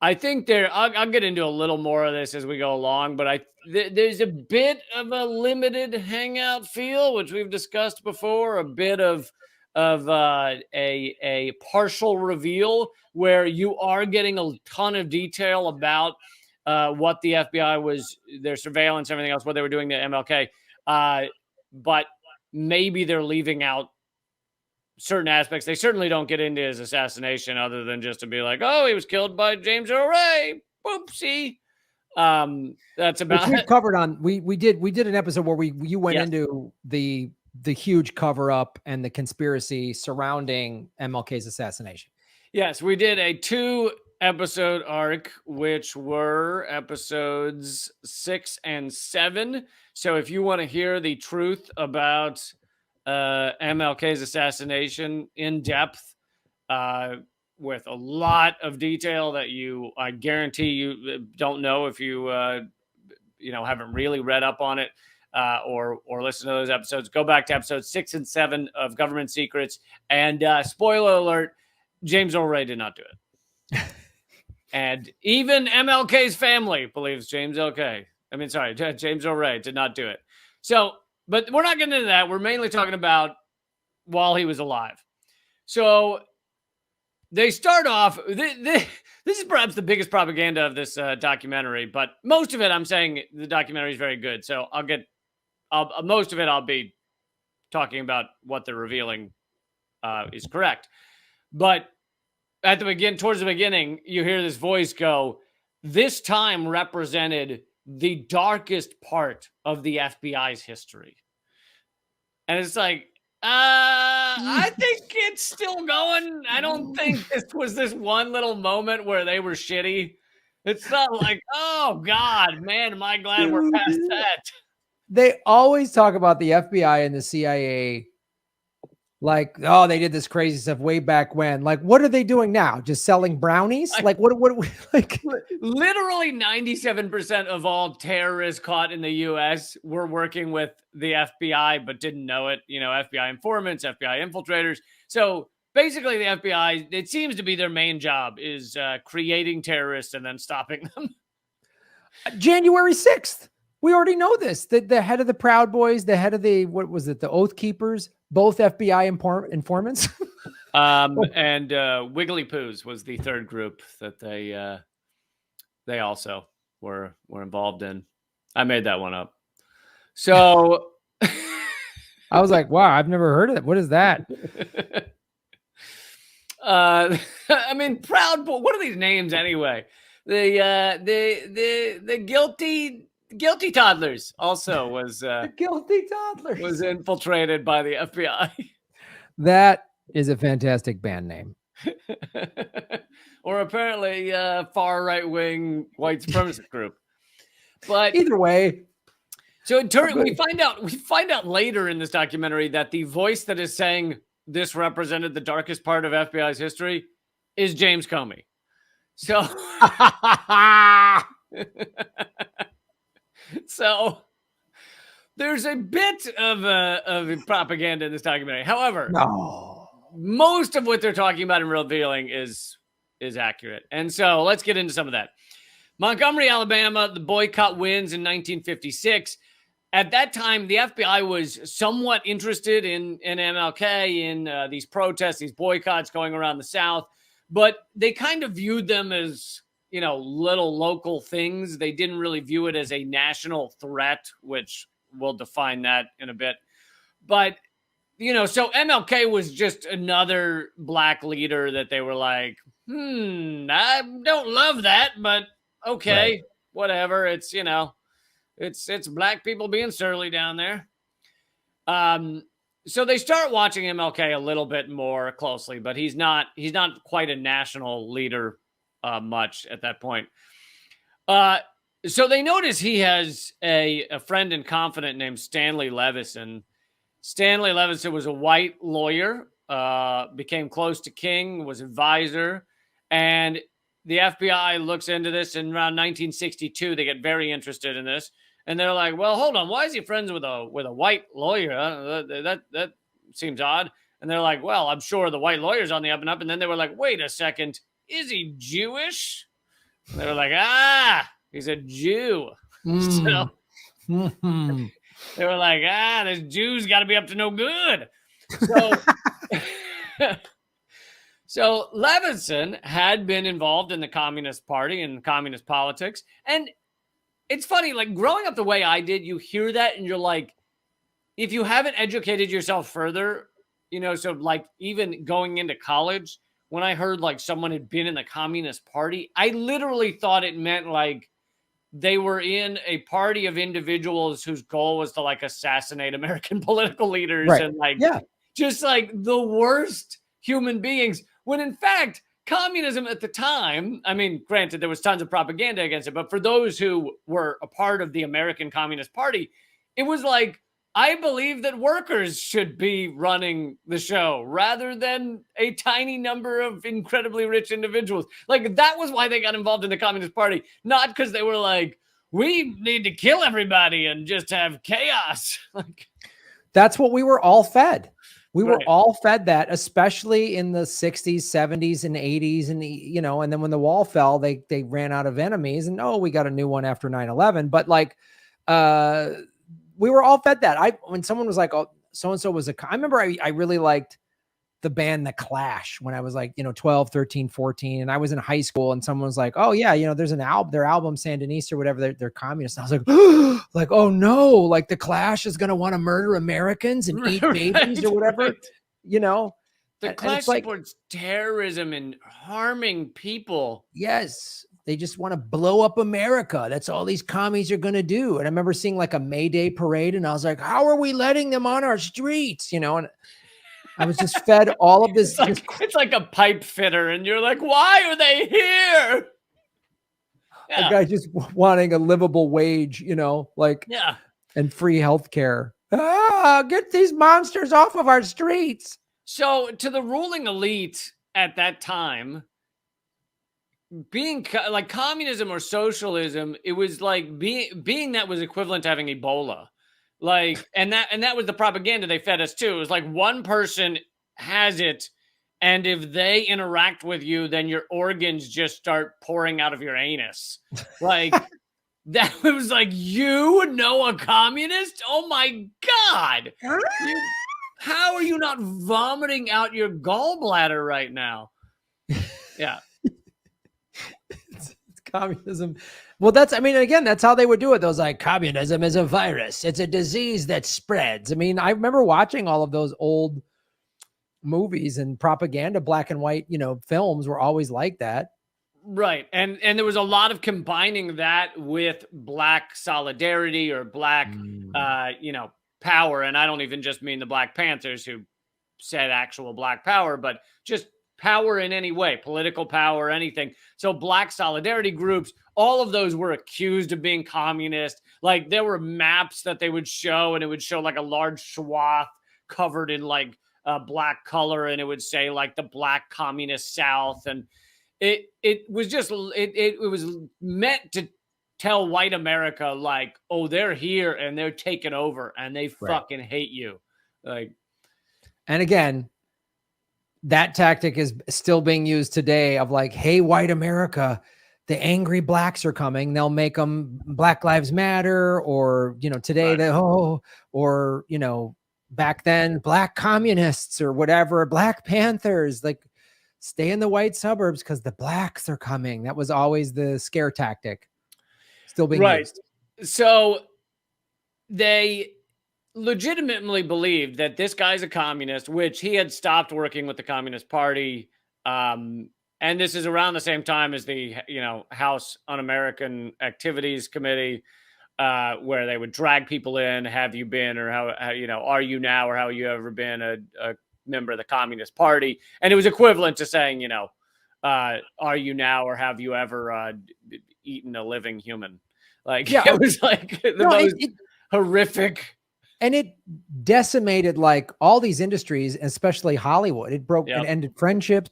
I think I'll get into a little more of this as we go along, but there's a bit of a limited hangout feel, which we've discussed before, a bit of a partial reveal where you are getting a ton of detail about what the FBI was, their surveillance, everything else, what they were doing to MLK. But maybe they're leaving out certain aspects. They certainly don't get into his assassination other than just to be like, oh, he was killed by James Earl Ray. Boopsie. That's about Which we've it. covered on. We did an episode where you went into the huge cover up and the conspiracy surrounding MLK's assassination. Yes, we did a 2-episode arc, which were episodes 6 and 7. So if you want to hear the truth about MLK's assassination in depth, with a lot of detail that I guarantee you don't know if you haven't really read up on it or listened to those episodes. Go back to episodes 6 and 7 of Government Secrets, and spoiler alert, James Earl Ray did not do it. And even MLK's family believes James Earl Ray did not do it. So, but we're not getting into that. We're mainly talking about while he was alive. So they start off, this is perhaps the biggest propaganda of this documentary, but most of it, I'm saying the documentary is very good. So most of it, I'll be talking about what they're revealing is correct. But towards the beginning, you hear this voice go, this time represented the darkest part of the FBI's history. And it's like, I think it's still going. I don't think this was this one little moment where they were shitty. It's not like, oh God, man, am I glad we're past that. They always talk about the FBI and the CIA like, oh, they did this crazy stuff way back when. Like, what are they doing now? Just selling brownies? Like, what like? Literally 97% of all terrorists caught in the U.S. were working with the FBI, but didn't know it. FBI informants, FBI infiltrators. So basically, the FBI, it seems to be their main job is creating terrorists and then stopping them. January 6th. We already know this. The head of the Proud Boys, the head of the the Oath Keepers, both FBI informants. And Wiggly Poos was the third group that they also were involved in. I made that one up. So I was like, wow, I've never heard of it. What is that? I mean, Proud Boy. What are these names anyway? The guilty toddlers also was the guilty toddlers was infiltrated by the FBI. That is a fantastic band name. Or apparently far right wing white supremacist group. But either way. So in turn, we find out later in this documentary that the voice that is saying this represented the darkest part of FBI's history is James Comey. So so there's a bit of propaganda in this documentary. However, most of what they're talking about and revealing is accurate. And so let's get into some of that. Montgomery, Alabama, the boycott wins in 1956. At that time, the FBI was somewhat interested in MLK, in these protests, these boycotts going around the South, but they kind of viewed them as little local things. They didn't really view it as a national threat, which we'll define that in a bit. But, so MLK was just another black leader that they were like, I don't love that, but okay, whatever. It's, it's black people being surly down there. So they start watching MLK a little bit more closely, but he's not quite a national leader much at that point. So they notice he has a friend and confidant named Stanley Levison. Stanley Levison was a white lawyer, became close to King, was advisor, and the FBI looks into this. In around 1962, they get very interested in this, and they're like, "Well, hold on, why is he friends with a white lawyer? That seems odd." And they're like, "Well, I'm sure the white lawyer's on the up and up." And then they were like, "Wait a second, is he Jewish?" And they were like, he's a Jew. So they were like, this Jew's got to be up to no good. So, so Levison had been involved in the Communist Party and communist politics. And it's funny, like growing up the way I did, you hear that and you're like, if you haven't educated yourself further, so like even going into college, when I heard like someone had been in the Communist Party, I literally thought it meant like they were in a party of individuals whose goal was to like assassinate American political leaders and like, just like the worst human beings. When in fact, communism at the time, I mean, granted, there was tons of propaganda against it, but for those who were a part of the American Communist Party, it was like, I believe that workers should be running the show rather than a tiny number of incredibly rich individuals. Like that was why they got involved in the Communist Party, not because they were like, we need to kill everybody and just have chaos. Like that's what we were all fed. We were all fed that, especially in the 60s, 70s, and 80s. And, and then when the wall fell, they ran out of enemies and, we got a new one after 9/11. But like, we were all fed that. When someone was like, "Oh, so-and-so was I remember I really liked the band The Clash when I was like, 12, 13, 14. And I was in high school and someone was like, "Oh yeah, there's an album, their album Sandinista or whatever. They're communist." And I was like, oh no, like The Clash is going to want to murder Americans and eat babies or whatever, The Clash supports terrorism and harming people. Yes. They just want to blow up America. That's all these commies are going to do. And I remember seeing like a May Day parade and I was like, how are we letting them on our streets? And I was just fed all of this. It's like a pipe fitter. And you're like, why are they here? A guy just wanting a livable wage, and free healthcare. Get these monsters off of our streets. So to the ruling elite at that time, being like communism or socialism, it was like being that was equivalent to having Ebola. Like, and that was the propaganda they fed us too. It was like one person has it, and if they interact with you, then your organs just start pouring out of your anus. Like that was like, you know, a communist? Oh my God. How are you not vomiting out your gallbladder right now? Yeah. It's communism. Well, again, that's how they would do it. Those like, communism is a virus. It's a disease that spreads. I mean, I remember watching all of those old movies and propaganda, black and white, films were always like that. Right. And there was a lot of combining that with black solidarity or black, power. And I don't even just mean the Black Panthers who said actual black power, but just power in any way, political power, anything. So black solidarity groups, all of those were accused of being communist. Like there were maps that they would show, and it would show like a large swath covered in like black color, and it would say like the Black Communist South. And it was just, it was meant to tell white America like, oh, they're here and they're taking over and they fucking hate you. Like, and again, that tactic is still being used today of like, hey, white America, the angry blacks are coming. They'll make them Black Lives Matter, or, today back then, black communists or whatever, Black Panthers. Like stay in the white suburbs because the blacks are coming. That was always the scare tactic still being used. So they legitimately believed that this guy's a communist, which he had stopped working with the Communist Party. And this is around the same time as the, House Un-American Activities Committee, where they would drag people in. Have you been, or how are you now, or how you ever been a member of the Communist Party? And it was equivalent to saying, are you now, or have you ever eaten a living human? Like, Yeah. it was like the most horrific. And it decimated like all these industries, especially Hollywood. It broke and ended friendships.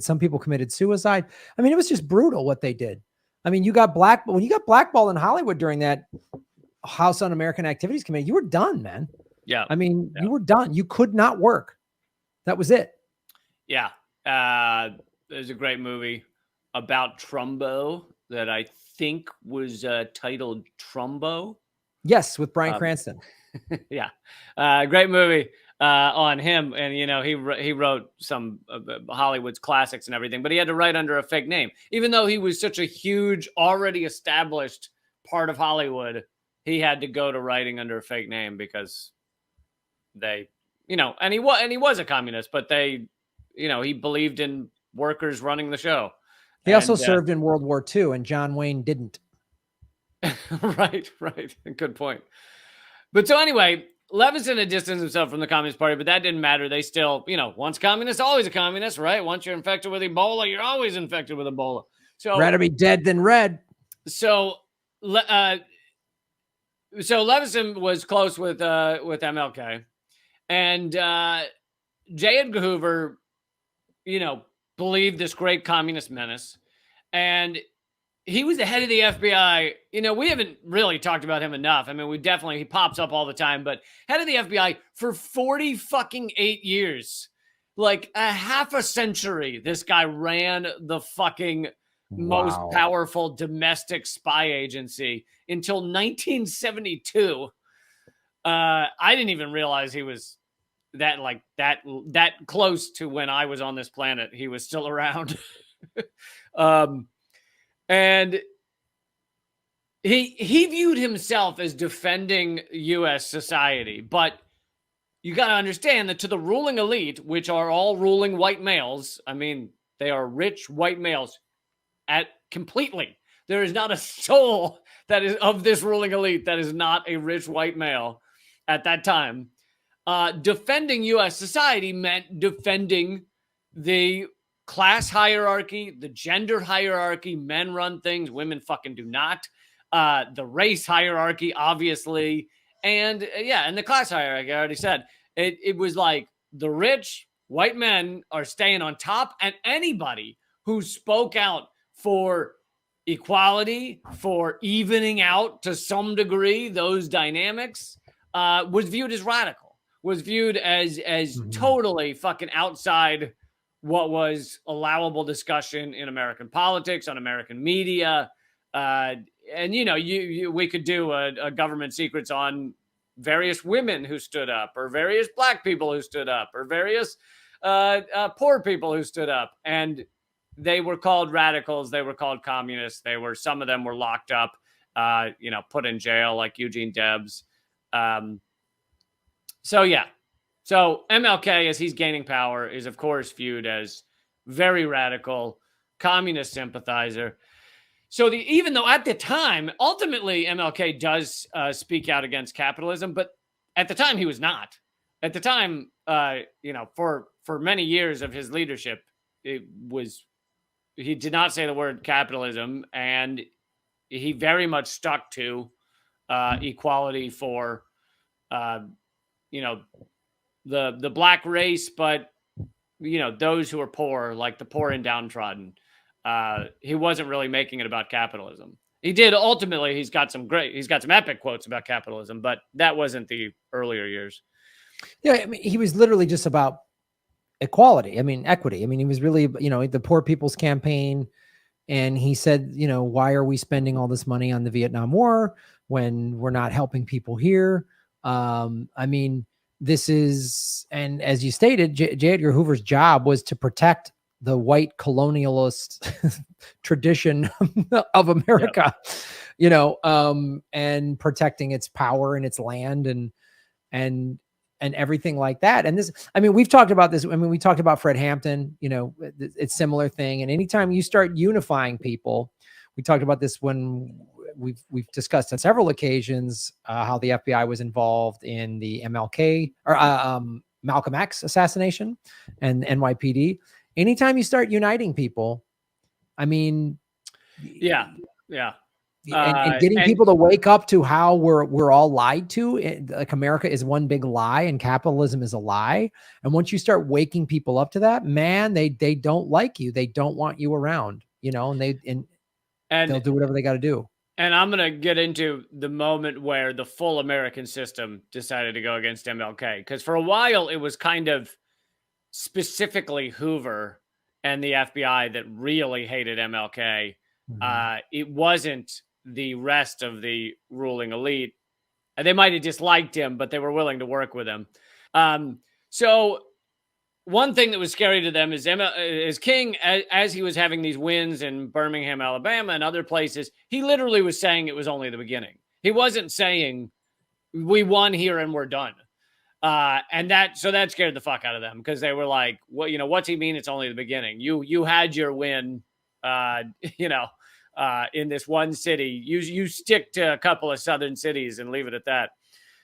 Some people committed suicide. I mean, it was just brutal what they did. I mean, when you got blackballed in Hollywood during that House Un-American Activities Committee, you were done, man. Yeah. I mean, you were done. You could not work. That was it. Yeah. There's a great movie about Trumbo that I think was titled Trumbo. Yes, with Bryan Cranston. Yeah. Great movie on him. And, he wrote some Hollywood's classics and everything, but he had to write under a fake name. Even though he was such a huge, already established part of Hollywood, he had to go to writing under a fake name because they, and he was a communist, but they, he believed in workers running the show. He also served in World War II, and John Wayne didn't. Right. Good point. But so anyway, Levinson had distanced himself from the Communist Party, but that didn't matter. They still, once communist, always a communist, right? Once you're infected with Ebola, you're always infected with Ebola. So rather be dead than red. So Levinson was close with MLK, and J. Edgar Hoover, believed this great communist menace, and he was the head of the FBI. We haven't really talked about him enough. I mean, he pops up all the time, but head of the FBI for 48 years, like a half a century. This guy ran the fucking most powerful domestic spy agency until 1972. I didn't even realize he was that close to when I was on this planet. He was still around. And he viewed himself as defending U.S. society. But you got to understand that to the ruling elite, which are all ruling white males, I mean, they are rich white males completely. There is not a soul that is of this ruling elite that is not a rich white male at that time. Defending U.S. society meant defending the class hierarchy, the gender hierarchy. Men run things, women fucking do not. The race hierarchy, obviously. And and the class hierarchy, I already said. It was like the rich white men are staying on top, and anybody who spoke out for equality, for evening out to some degree those dynamics, was viewed as radical, was viewed as totally fucking outside what was allowable discussion in American politics, on American media. And, we could do a government secrets on various women who stood up, or various black people who stood up, or various poor people who stood up. And they were called radicals. They were called communists. Some of them were locked up, put in jail, like Eugene Debs. So MLK, as he's gaining power, is of course viewed as very radical, communist sympathizer. So even though at the time, ultimately MLK does speak out against capitalism, but at the time he was not. At the time, for many years of his leadership, he did not say the word capitalism, and he very much stuck to equality for, the black race, but those who are poor, like the poor and downtrodden. He wasn't really making it about capitalism. He did ultimately. He's got some epic quotes about capitalism, but that wasn't the earlier years. Yeah, I mean, he was literally just about equality. I mean, equity. I mean, he was really, the Poor People's Campaign. And he said, why are we spending all this money on the Vietnam War when we're not helping people here? I mean, this is, and as you stated, J. Edgar Hoover's job was to protect the white colonialist tradition of America, and protecting its power and its land and everything like that. And this, I mean, we've talked about this. I mean, we talked about Fred Hampton, it's similar thing. And anytime you start unifying people, we talked about this when we've discussed on several occasions how the FBI was involved in the MLK or Malcolm X assassination and NYPD. Anytime you start uniting people, I mean, yeah. and getting people to wake up to how we're all lied to, like America is one big lie and capitalism is a lie. And once you start waking people up to that, man, they don't like you. They don't want you around, and they'll do whatever they got to do. And I'm going to get into the moment where the full American system decided to go against MLK. Because for a while, it was kind of specifically Hoover and the FBI that really hated MLK. Mm-hmm. It wasn't the rest of the ruling elite. They might have disliked him, but they were willing to work with him. So one thing that was scary to them is King, as he was having these wins in Birmingham, Alabama, and other places, he literally was saying it was only the beginning. He wasn't saying we won here and we're done. And that scared the fuck out of them because they were like, well, what's he mean? It's only the beginning. You had your win, in this one city. You stick to a couple of southern cities and leave it at that.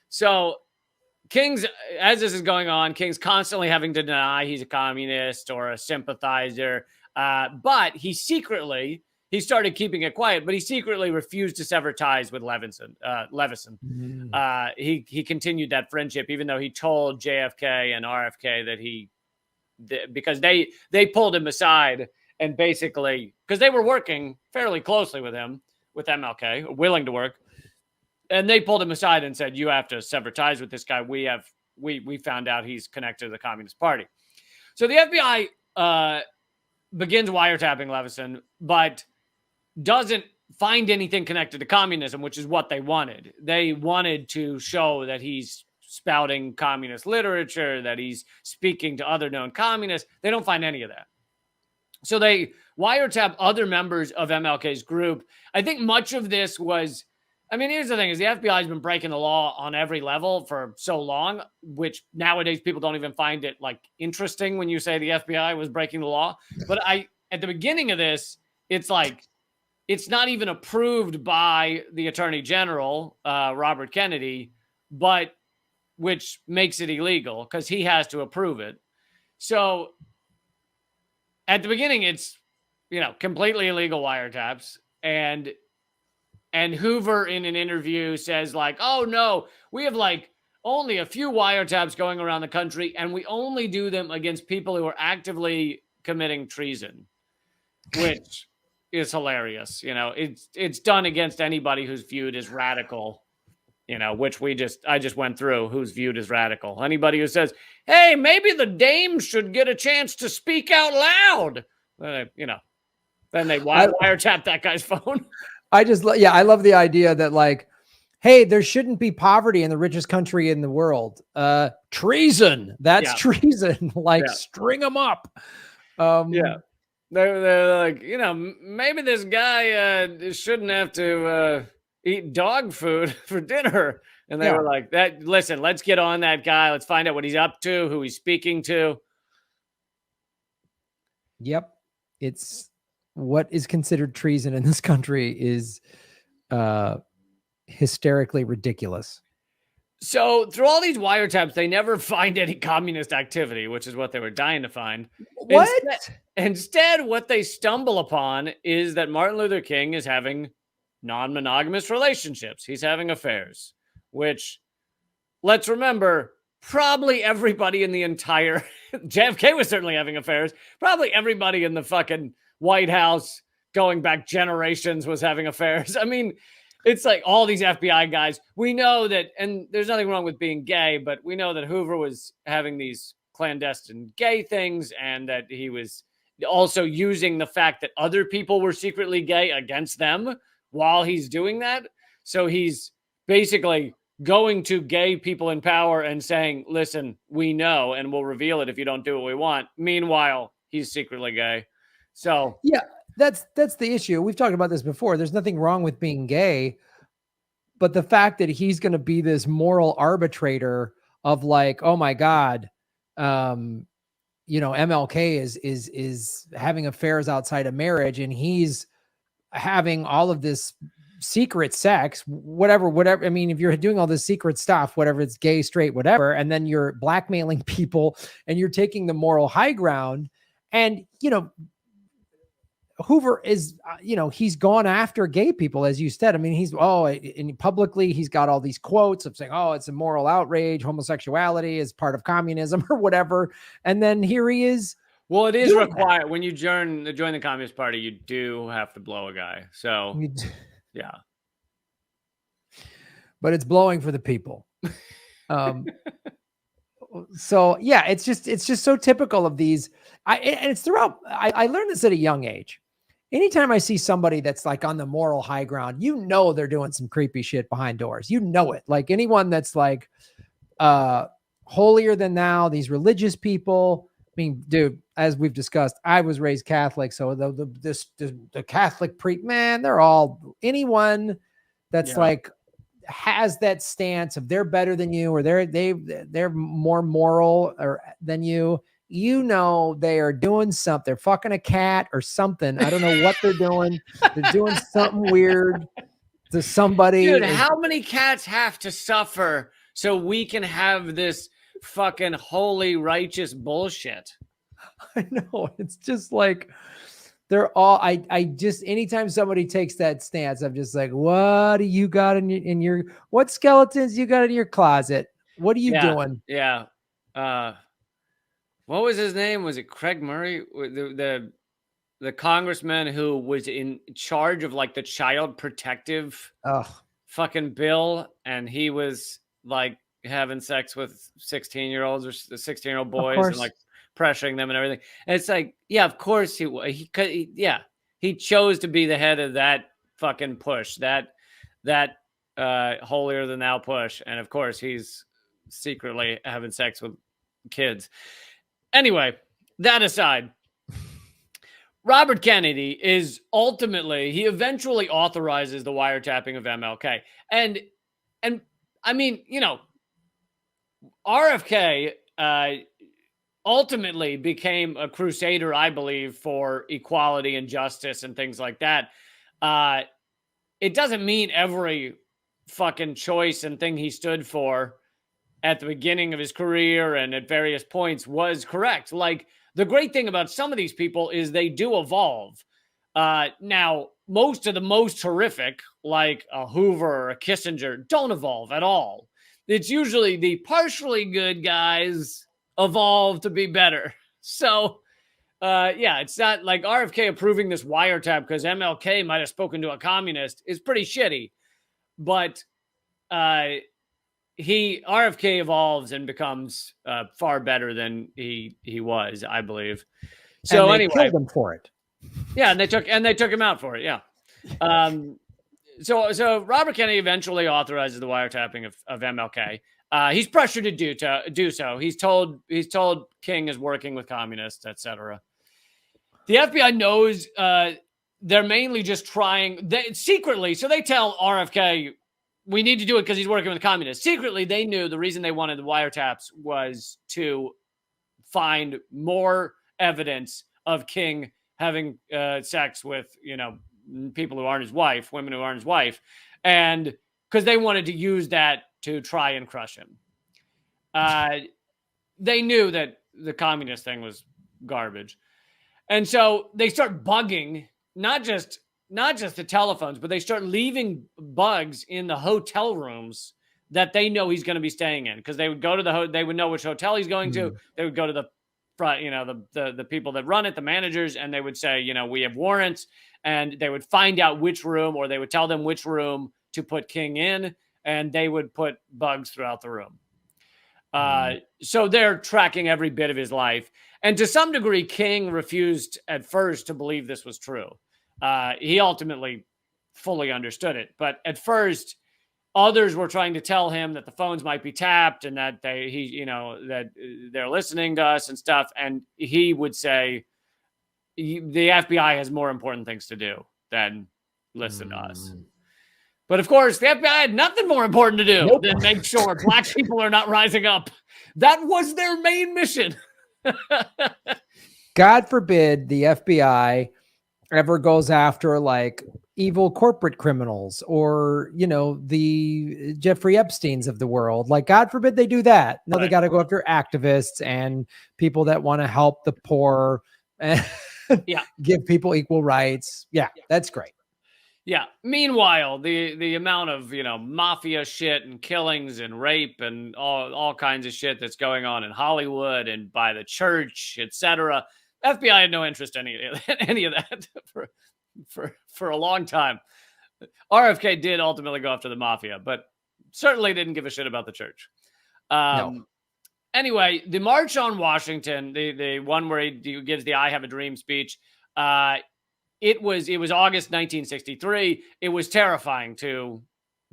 So King's, as this is going on, King's constantly having to deny he's a communist or a sympathizer. But he started keeping it quiet, but he secretly refused to sever ties with Levison. He continued that friendship, even though he told JFK and RFK that because they pulled him aside and basically, because they were working fairly closely with him, with MLK, willing to work. And they pulled him aside and said, you have to sever ties with this guy. We found out he's connected to the Communist Party. So the FBI begins wiretapping Levison, but doesn't find anything connected to communism, which is what they wanted. They wanted to show that he's spouting communist literature, that he's speaking to other known communists. They don't find any of that. So they wiretap other members of MLK's group. I think much of this was, I mean, here's the thing, is the FBI has been breaking the law on every level for so long, which nowadays people don't even find it like interesting when you say the FBI was breaking the law. But at the beginning of this, it's like, it's not even approved by the Attorney General, Robert Kennedy, but which makes it illegal because he has to approve it. So at the beginning, it's, completely illegal wiretaps. And Hoover in an interview says like, oh no, we have like only a few wiretaps going around the country. And we only do them against people who are actively committing treason, which is hilarious. It's done against anybody who's viewed as radical, which I just went through, who's viewed as radical. Anybody who says, hey, maybe the dames should get a chance to speak out loud. Then they wiretap that guy's phone. I love the idea that like, hey, there shouldn't be poverty in the richest country in the world. Treason. That's treason. String them up. They're like, maybe this guy shouldn't have to eat dog food for dinner. And they were like, listen, let's get on that guy. Let's find out what he's up to, who he's speaking to. Yep. It's what is considered treason in this country is hysterically ridiculous. So through all these wiretaps, they never find any communist activity, which is what they were dying to find. What? Instead, what they stumble upon is that Martin Luther King is having non-monogamous relationships. He's having affairs, which, let's remember, probably everybody in the entire JFK was certainly having affairs. Probably everybody in the fucking White House going back generations was having affairs. I mean, it's like all these FBI guys. We know that, and there's nothing wrong with being gay, but we know that Hoover was having these clandestine gay things and that he was also using the fact that other people were secretly gay against them while he's doing that. So he's basically going to gay people in power and saying, listen, we know, and we'll reveal it if you don't do what we want. Meanwhile, he's secretly gay. So yeah, that's the issue. We've talked about this before. There's nothing wrong with being gay, but the fact that he's going to be this moral arbitrator of like, oh my God, MLK is having affairs outside of marriage, and he's having all of this secret sex, whatever. I mean, if you're doing all this secret stuff, whatever, it's gay, straight, whatever, and then you're blackmailing people and you're taking the moral high ground, and Hoover is, he's gone after gay people, as you said. I mean, and publicly, he's got all these quotes of saying, oh, it's a moral outrage. Homosexuality is part of communism or whatever. And then here he is. Well, it is required when you join the Communist Party, you do have to blow a guy. So, yeah. But it's blowing for the people. So yeah, it's just so typical of these. And it's throughout. I learned this at a young age. Anytime I see somebody that's like on the moral high ground, they're doing some creepy shit behind doors. It. Like anyone that's like holier than thou, these religious people. I mean, dude, as we've discussed, I was raised Catholic, so the Catholic man, they're all anyone that's like has that stance of they're better than you or they're more moral than you. They are doing something. They're fucking a cat or something. I don't know what they're doing. They're doing something weird to somebody. Dude, how many cats have to suffer so we can have this fucking holy, righteous bullshit? I know. It's just like they're all. I just anytime somebody takes that stance, I'm just like, what do you got in your what skeletons you got in your closet? What are you doing? Yeah. What was his name? Was it Craig Murray? The congressman who was in charge of like the child protective fucking bill, and he was like having sex with 16-year-olds or 16-year-old boys and like pressuring them and everything. And it's like, yeah, of course he chose to be the head of that fucking push, that holier than thou push, and of course he's secretly having sex with kids. Anyway, that aside, Robert Kennedy is he eventually authorizes the wiretapping of MLK. And I mean, RFK ultimately became a crusader, I believe, for equality and justice and things like that. It doesn't mean every fucking choice and thing he stood for at the beginning of his career and at various points was correct. Like, the great thing about some of these people is they do evolve. Now, most of the most horrific, like a Hoover or a Kissinger, don't evolve at all. It's usually the partially good guys evolve to be better. So, it's not like RFK approving this wiretap because MLK might have spoken to a communist is pretty shitty. But RFK evolves and becomes far better than he was, I believe. So and they killed him for it. Yeah, and they took him out for it. Yeah. So Robert Kennedy eventually authorizes the wiretapping of MLK. He's pressured to do so. He's told King is working with communists, etc. The FBI knows they're mainly just trying secretly. So they tell RFK, we need to do it because he's working with communists. Secretly, they knew the reason they wanted the wiretaps was to find more evidence of King having sex with, people who aren't his wife, women who aren't his wife, and because they wanted to use that to try and crush him. They knew that the communist thing was garbage. And so they start bugging, not just the telephones, but they start leaving bugs in the hotel rooms that they know he's going to be staying in, because they would go to they would know which hotel he's going to. They would go to the front, the people that run it, the managers, and they would say, we have warrants, and they would find out which room, or they would tell them which room to put King in, and they would put bugs throughout the room. So they're tracking every bit of his life. And to some degree, King refused at first to believe this was true. He ultimately fully understood it. But at first, others were trying to tell him that the phones might be tapped and that that they're listening to us and stuff. And he would say, the FBI has more important things to do than listen to us. But of course, the FBI had nothing more important to do than make sure black people are not rising up. That was their main mission. God forbid the FBI ever goes after like evil corporate criminals or, you know, the Jeffrey Epsteins of the world. Like, God forbid they do that. No, they got to go after activists and people that want to help the poor and give people equal rights. Yeah, that's great. Yeah. Meanwhile, the amount of, you know, mafia shit and killings and rape and all kinds of shit that's going on in Hollywood and by the church, etc. FBI had no interest in any of that for a long time. RFK did ultimately go after the mafia, but certainly didn't give a shit about the church. No. Anyway, the March on Washington, the one where he gives the "I Have a Dream" speech. It was August 1963. It was terrifying to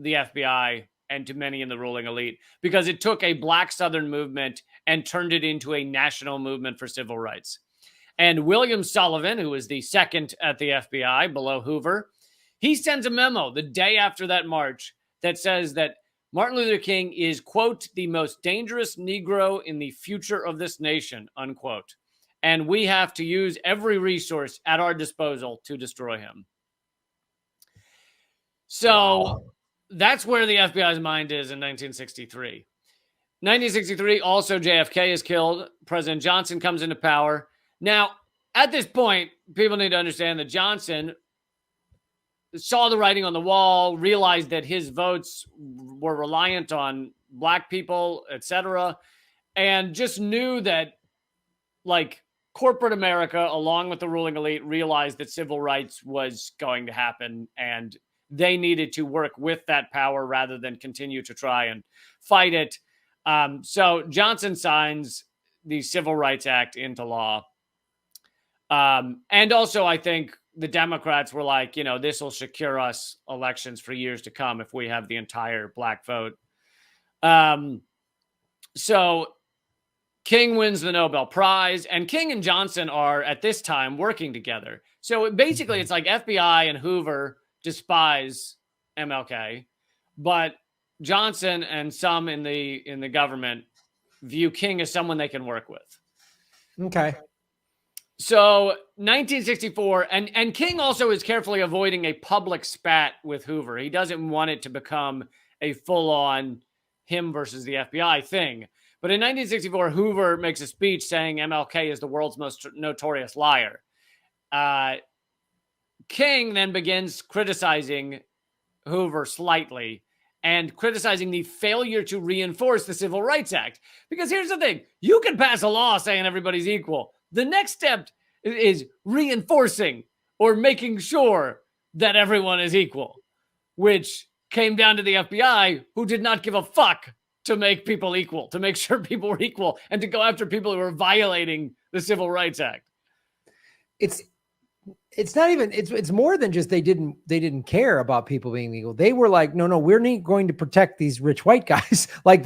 the FBI and to many in the ruling elite because it took a black Southern movement and turned it into a national movement for civil rights. And William Sullivan, who was the second at the FBI below Hoover, he sends a memo the day after that march that says that Martin Luther King is, quote, the most dangerous Negro in the future of this nation, unquote. And we have to use every resource at our disposal to destroy him. So that's where the FBI's mind is in 1963. 1963, also JFK is killed. President Johnson comes into power. Now, at this point, people need to understand that Johnson saw the writing on the wall, realized that his votes were reliant on black people, etc., and just knew that, like, corporate America, along with the ruling elite, realized that civil rights was going to happen, and they needed to work with that power rather than continue to try and fight it. So Johnson signs the Civil Rights Act into law. And also, I think the Democrats were like, you know, this will secure us elections for years to come if we have the entire black vote. So King wins the Nobel Prize, and King and Johnson are at this time working together. So basically, it's like FBI and Hoover despise MLK, but Johnson and some in the government view King as someone they can work with. Okay. So 1964, and King also is carefully avoiding a public spat with Hoover. He doesn't want it to become a full-on him versus the FBI thing. But in 1964, Hoover makes a speech saying MLK is the world's most notorious liar. King then begins criticizing Hoover slightly and criticizing the failure to reinforce the Civil Rights Act. Because here's the thing. You can pass a law saying everybody's equal. The next step is reinforcing or making sure that everyone is equal, which came down to the FBI, who did not give a fuck to make people equal, to make sure people were equal, and to go after people who were violating the Civil Rights Act. It's not even, it's more than just they didn't care about people being equal. They were like, no, we're not going to protect these rich white guys. Like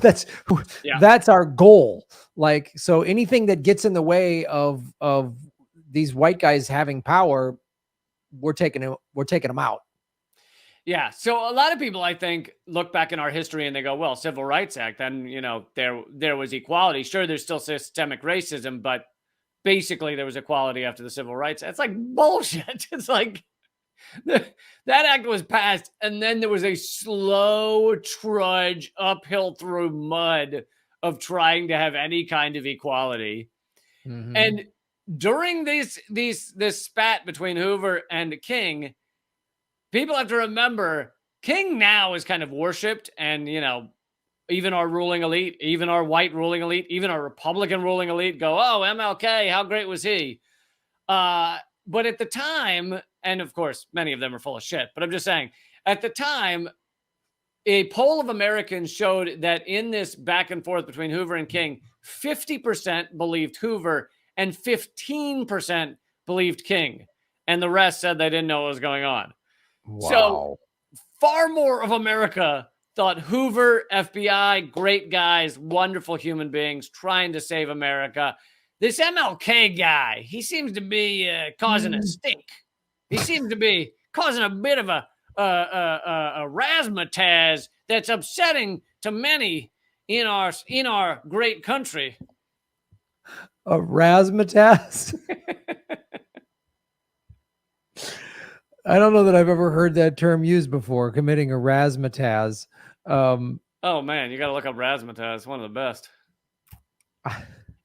that's our goal. Like, so anything that gets in the way of these white guys having power, we're taking them out. Yeah. So a lot of people, I think, look back in our history and they go, well, Civil Rights Act, then, you know, there was equality. Sure, there's still systemic racism, but basically there was equality after the Civil Rights. It's like bullshit. It's like that act was passed, and then there was a slow trudge uphill through mud of trying to have any kind of equality. Mm-hmm. And during this spat between Hoover and King, people have to remember King now is kind of worshipped, and, you know, even our ruling elite, even our white ruling elite, even our Republican ruling elite go, oh, MLK, how great was he? But at the time, and of course, many of them are full of shit, but I'm just saying, at the time, a poll of Americans showed that in this back and forth between Hoover and King, 50% believed Hoover and 15% believed King. And the rest said they didn't know what was going on. Wow. So far more of America thought Hoover, FBI, great guys, wonderful human beings trying to save America. this MLK guy, he seems to be causing a stink. He seems to be causing a bit of a razzmatazz that's upsetting to many in our great country. A razzmatazz? I don't know that I've ever heard that term used before, committing a razzmatazz. Oh, man, you got to look up razzmatazz. One of the best.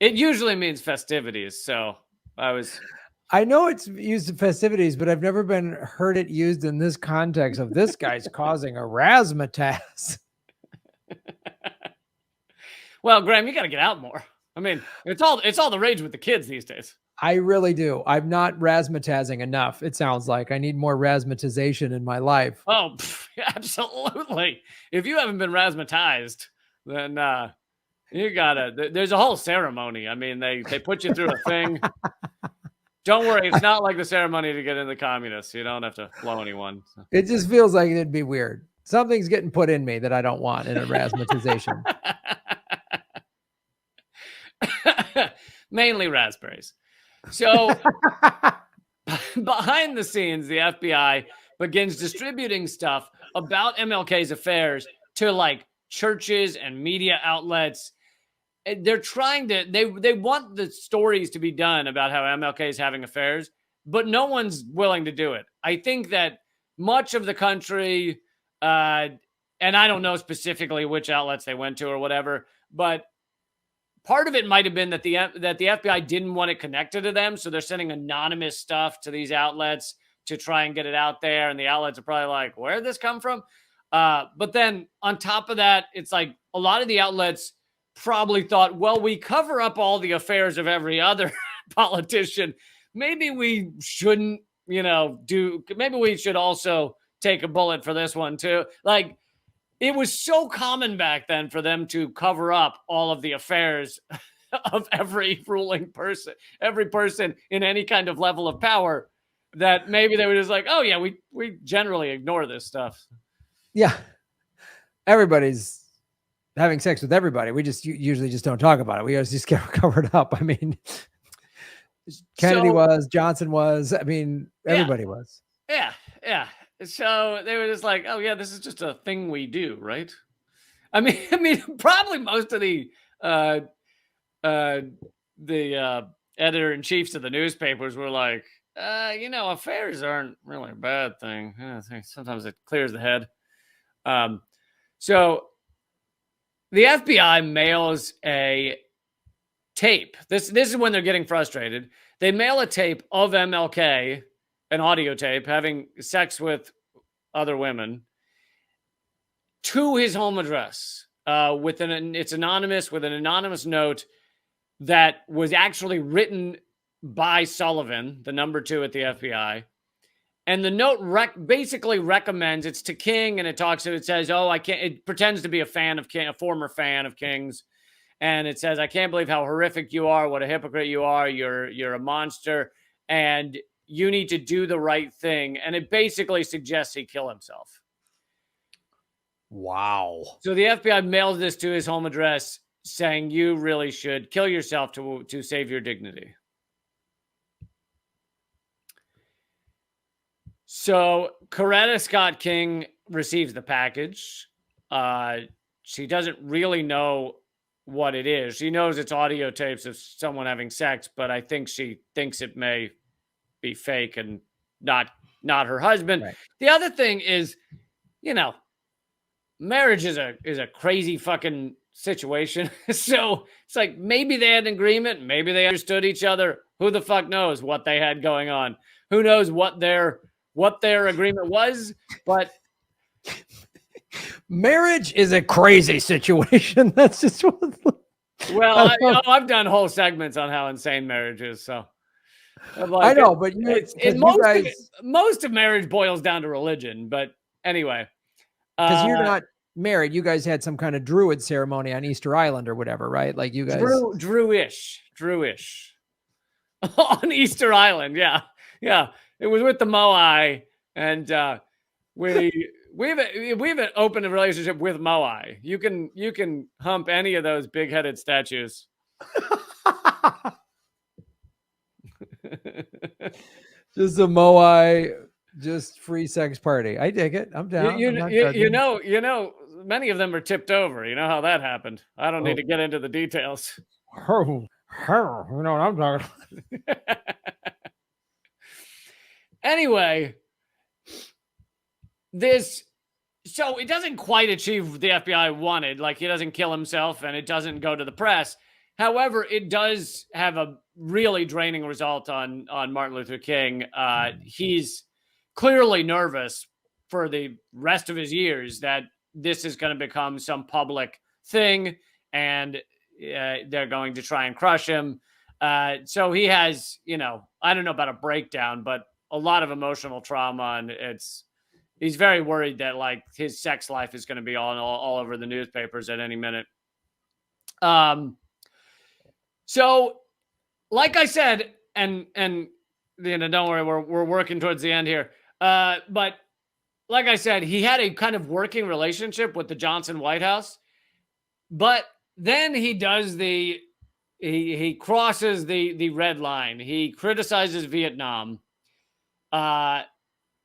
It usually means festivities, so I know it's used in festivities, but I've never heard it used in this context of this guy's causing a razzmatazz. Well, Graham, you got to get out more. I mean, it's all the rage with the kids these days. I really do. I'm not razzmatazzing enough. It sounds like I need more razzmatization in my life. Oh, absolutely. If you haven't been razzmatized, then you gotta. There's a whole ceremony. I mean, they put you through a thing. Don't worry, it's not like the ceremony to get in the communists. You don't have to blow anyone. So. It just feels like it'd be weird. Something's getting put in me that I don't want in a razzmatization. Mainly raspberries. So behind the scenes, the FBI begins distributing stuff about MLK's affairs to like churches and media outlets. They're trying to, they want the stories to be done about how MLK is having affairs, but no one's willing to do it. I think that much of the country, and I don't know specifically which outlets they went to or whatever, but part of it might have been that the FBI didn't want it connected to them, so they're sending anonymous stuff to these outlets to try and get it out there, and the outlets are probably like, where did this come from? But then on top of that, it's like a lot of the outlets probably thought, well, we cover up all the affairs of every other politician. Maybe we shouldn't, maybe we should also take a bullet for this one too. Like, it was so common back then for them to cover up all of the affairs of every ruling person, every person in any kind of level of power, that maybe they were just like, oh yeah, we generally ignore this stuff. Yeah. Everybody's having sex with everybody. We just usually just don't talk about it. We always just get covered up. I mean, Kennedy was, Johnson was, I mean, everybody was. Yeah. Yeah. So they were just like, oh yeah, this is just a thing we do, right? I mean, probably most of the editor-in-chiefs of the newspapers were like, affairs aren't really a bad thing. I think sometimes it clears the head. So the FBI mails a tape. This is when they're getting frustrated. They mail a tape of MLK, an audio tape, having sex with other women, to his home address. It's anonymous, with an anonymous note that was actually written by Sullivan, the number 2 at the FBI. And the note basically recommends, it's to King, and it says, oh, I can't, it pretends to be a former fan of King's. And it says, I can't believe how horrific you are, what a hypocrite you are, you're a monster, and you need to do the right thing. And it basically suggests he kill himself. Wow. So the FBI mails this to his home address saying, you really should kill yourself to save your dignity. So Coretta Scott King receives the package. She doesn't really know what it is. She knows it's audio tapes of someone having sex, but I think she thinks it may be fake and not her husband. Right. The other thing is, marriage is a crazy fucking situation. So it's like, maybe they had an agreement, maybe they understood each other. Who the fuck knows what they had going on? Who knows what their agreement was? But marriage is a crazy situation. That's just what. Well, I've done whole segments on how insane marriage is. So I know, but most of marriage boils down to religion. But anyway, because you're not married, you guys had some kind of druid ceremony on Easter Island or whatever, right? Like you guys Druish on Easter Island. Yeah. It was with the Moai, and we have an open relationship with Moai. You can hump any of those big-headed statues. Just a Moai, just free sex party. I dig it. I'm down. I'm not judging. You know, many of them are tipped over. You know how that happened. I don't need to get into the details. You know what I'm talking about. Anyway, so it doesn't quite achieve what the FBI wanted. Like, he doesn't kill himself and it doesn't go to the press. However, it does have a really draining result on Martin Luther King. He's clearly nervous for the rest of his years that this is going to become some public thing and they're going to try and crush him. So he has, I don't know about a breakdown, but a lot of emotional trauma, and he's very worried that like his sex life is going to be all over the newspapers at any minute. So like I said, and don't worry, we're working towards the end here. But like I said, he had a kind of working relationship with the Johnson White House, but then he does he crosses the red line. He criticizes Vietnam.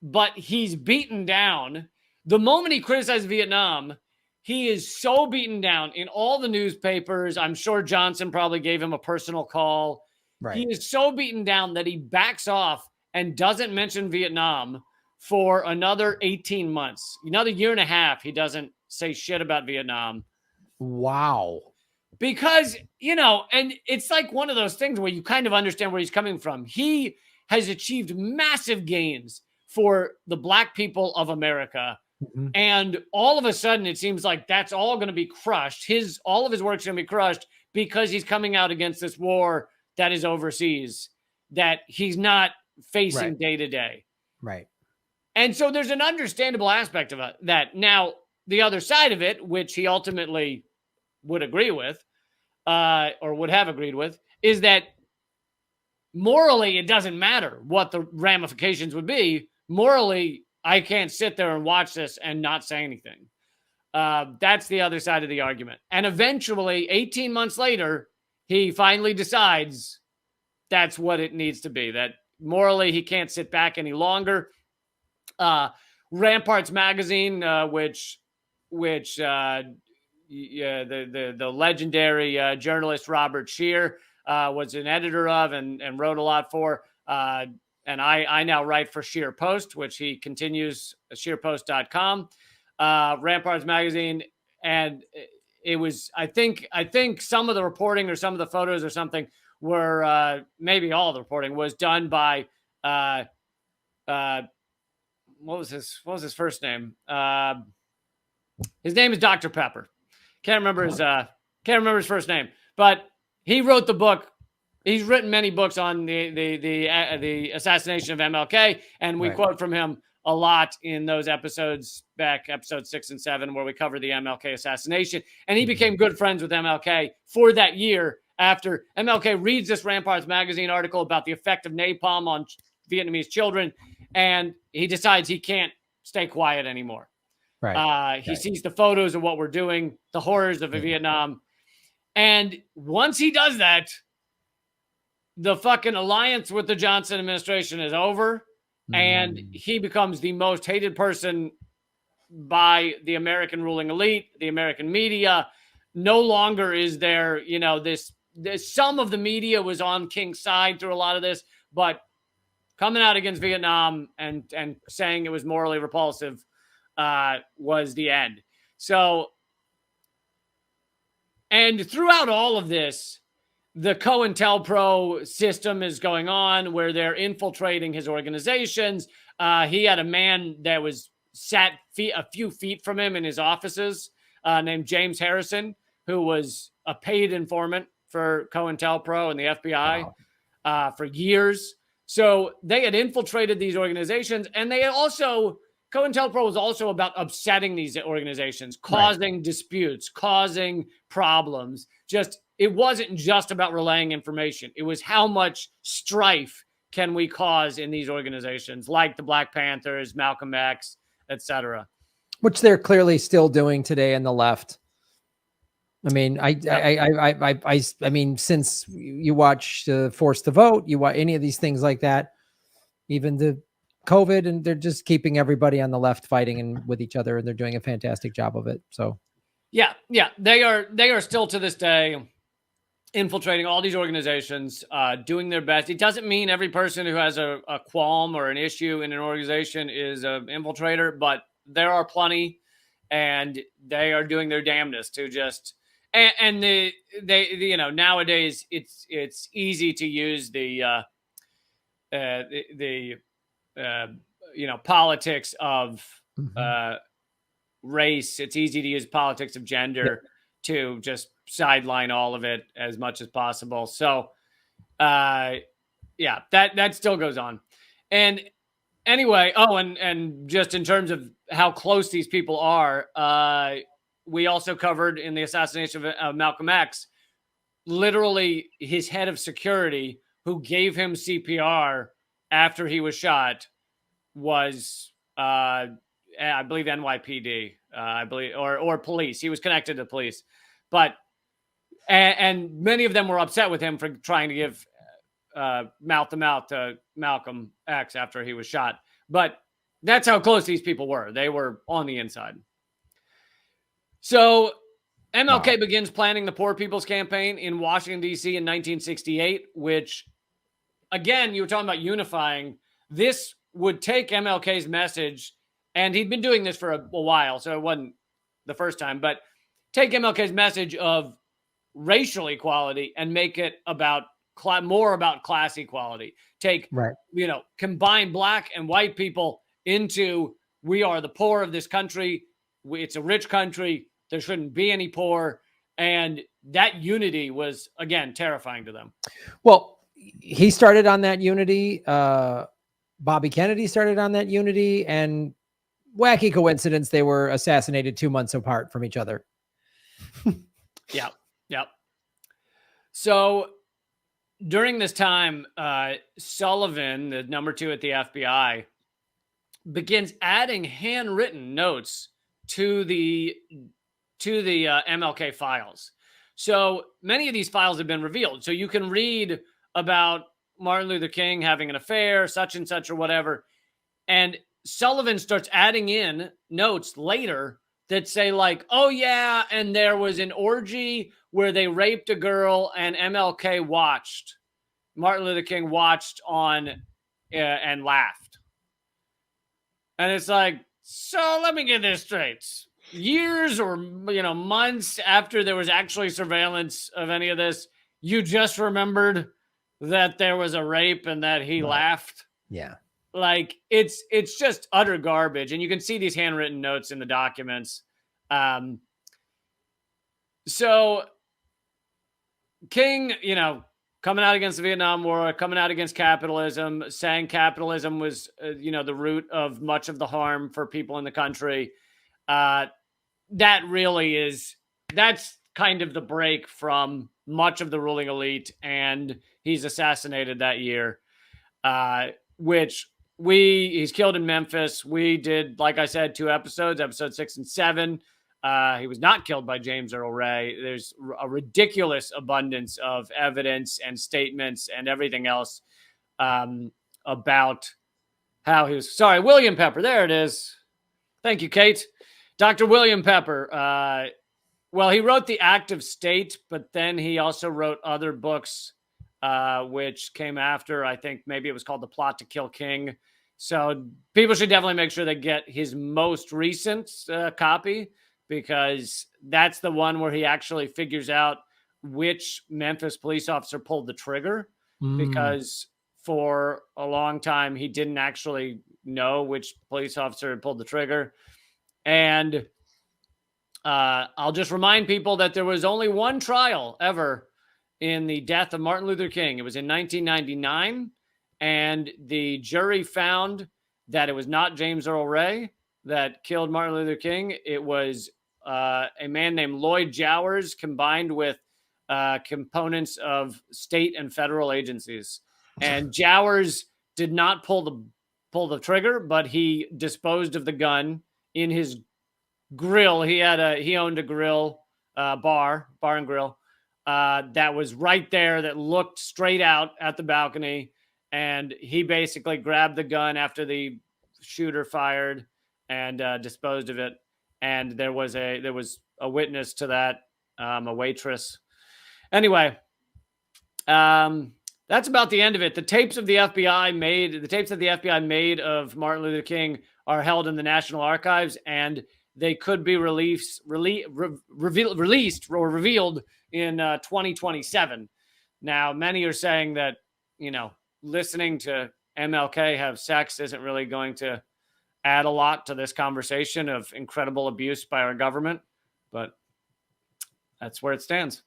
But he's beaten down. The moment he criticized Vietnam, he is so beaten down in all the newspapers. I'm sure Johnson probably gave him a personal call. Right. He is so beaten down that he backs off and doesn't mention Vietnam for another 18 months. Another year and a half, he doesn't say shit about Vietnam. Wow. Because, and it's like one of those things where you kind of understand where he's coming from. He has achieved massive gains for the Black people of America. Mm-hmm. And all of a sudden, it seems like that's all going to be crushed. All of his work's going to be crushed because he's coming out against this war that is overseas, that he's not facing day to day. Right. And so there's an understandable aspect of that. Now, the other side of it, which he ultimately would agree with, or would have agreed with, is that morally, it doesn't matter what the ramifications would be. Morally, I can't sit there and watch this and not say anything. That's the other side of the argument. And eventually, 18 months later, he finally decides that's what it needs to be, that morally he can't sit back any longer. Ramparts magazine, which the legendary journalist Robert Scheer was an editor of and wrote a lot for. And I now write for Scheer Post, which he continues, scheerpost.com, Ramparts magazine. And it was, I think some of the reporting or some of the photos or something were, maybe all the reporting was done by, what was his first name? His name is Dr. Pepper. Can't remember his first name, but he wrote the book. He's written many books on the assassination of MLK, and we quote from him a lot in those episodes back, episodes 6 and 7, where we cover the MLK assassination. And he became good friends with MLK for that year after MLK reads this Ramparts magazine article about the effect of napalm on Vietnamese children, and he decides he can't stay quiet anymore. Right. He sees the photos of what we're doing, the horrors of Vietnam. And once he does that, the fucking alliance with the Johnson administration is over, and he becomes the most hated person by the American ruling elite, the American media. No longer is there, this some of the media was on King's side through a lot of this, but coming out against Vietnam and saying it was morally repulsive was the end. So, and throughout all of this, the COINTELPRO system is going on where they're infiltrating his organizations. He had a man that was sat a few feet from him in his offices named James Harrison, who was a paid informant for COINTELPRO and the FBI for years. So they had infiltrated these organizations, and they also, COINTELPRO was also about upsetting these organizations, causing disputes, causing problems. It wasn't just about relaying information. It was how much strife can we cause in these organizations, like the Black Panthers, Malcolm X, etc. Which they're clearly still doing today in the left. I mean, I mean, since you watch Force to Vote, you watch any of these things like that, even the COVID, and they're just keeping everybody on the left fighting and with each other, and they're doing a fantastic job of it. So, yeah, they are still to this day infiltrating all these organizations, doing their best. It doesn't mean every person who has a qualm or an issue in an organization is an infiltrator, but there are plenty, and they are doing their damnedest to just and they you know, nowadays it's easy to use the you know, politics of race. It's easy to use politics of gender to just sideline all of it as much as possible. So, yeah, that still goes on. And anyway, oh, and just in terms of how close these people are, we also covered in the assassination of Malcolm X, literally his head of security, who gave him CPR after he was shot, was I believe NYPD, I believe, or police. He was connected to police, but and many of them were upset with him for trying to give mouth to mouth to Malcolm X after he was shot. But that's how close these people were. They were on the inside. So MLK begins planning the Poor People's Campaign in Washington, D.C. in 1968, which, again, you were talking about unifying. This would take MLK's message, and he'd been doing this for a while, so it wasn't the first time, but take MLK's message of racial equality and make it about more about class equality. Take, you know, combine black and white people into, we are the poor of this country. It's a rich country. There shouldn't be any poor. And that unity was, again, terrifying to them. Well, he started on that unity. Bobby Kennedy started on that unity, and wacky coincidence, they were assassinated 2 months apart from each other. Yeah. So during this time, Sullivan, the number 2 at the FBI, begins adding handwritten notes to the MLK files. So many of these files have been revealed. So you can read about Martin Luther King having an affair, such and such or whatever. And Sullivan starts adding in notes later that say like, oh yeah, and there was an orgy where they raped a girl and MLK watched. Martin Luther King watched on and laughed. And it's like, so let me get this straight. Years or, you know, months after there was actually surveillance of any of this, you just remembered that there was a rape and that he laughed. Yeah. Like it's just utter garbage. And you can see these handwritten notes in the documents. So King, you know, coming out against the Vietnam War, coming out against capitalism, saying capitalism was, you know, the root of much of the harm for people in the country. That really is, that's kind of the break from much of the ruling elite, and he's assassinated that year, which he's killed in Memphis. We did, like I said, 2 episodes, episode 6 and 7. He was not killed by James Earl Ray. There's a ridiculous abundance of evidence and statements and everything else about how he was. Sorry, William Pepper. There it is. Thank you, Kate. Dr. William Pepper. Well, he wrote The Act of State, but then he also wrote other books, which came after. I think maybe it was called The Plot to Kill King. So people should definitely make sure they get his most recent copy, because that's the one where he actually figures out which Memphis police officer pulled the trigger, because for a long time he didn't actually know which police officer had pulled the trigger. And I'll just remind people that there was only one trial ever in the death of Martin Luther King. It was in 1999, and the jury found that it was not James Earl Ray that killed Martin Luther King. It was a man named Lloyd Jowers, combined with components of state and federal agencies. And Jowers did not pull the trigger, but he disposed of the gun in his grill. He owned a grill bar and grill that was right there that looked straight out at the balcony. And he basically grabbed the gun after the shooter fired and disposed of it. And there was a witness to that, a waitress. Anyway, that's about the end of it. The tapes that the FBI made of Martin Luther King are held in the National Archives, and they could be released or revealed in 2027. Now, many are saying that, listening to MLK have sex isn't really going to add a lot to this conversation of incredible abuse by our government, but that's where it stands.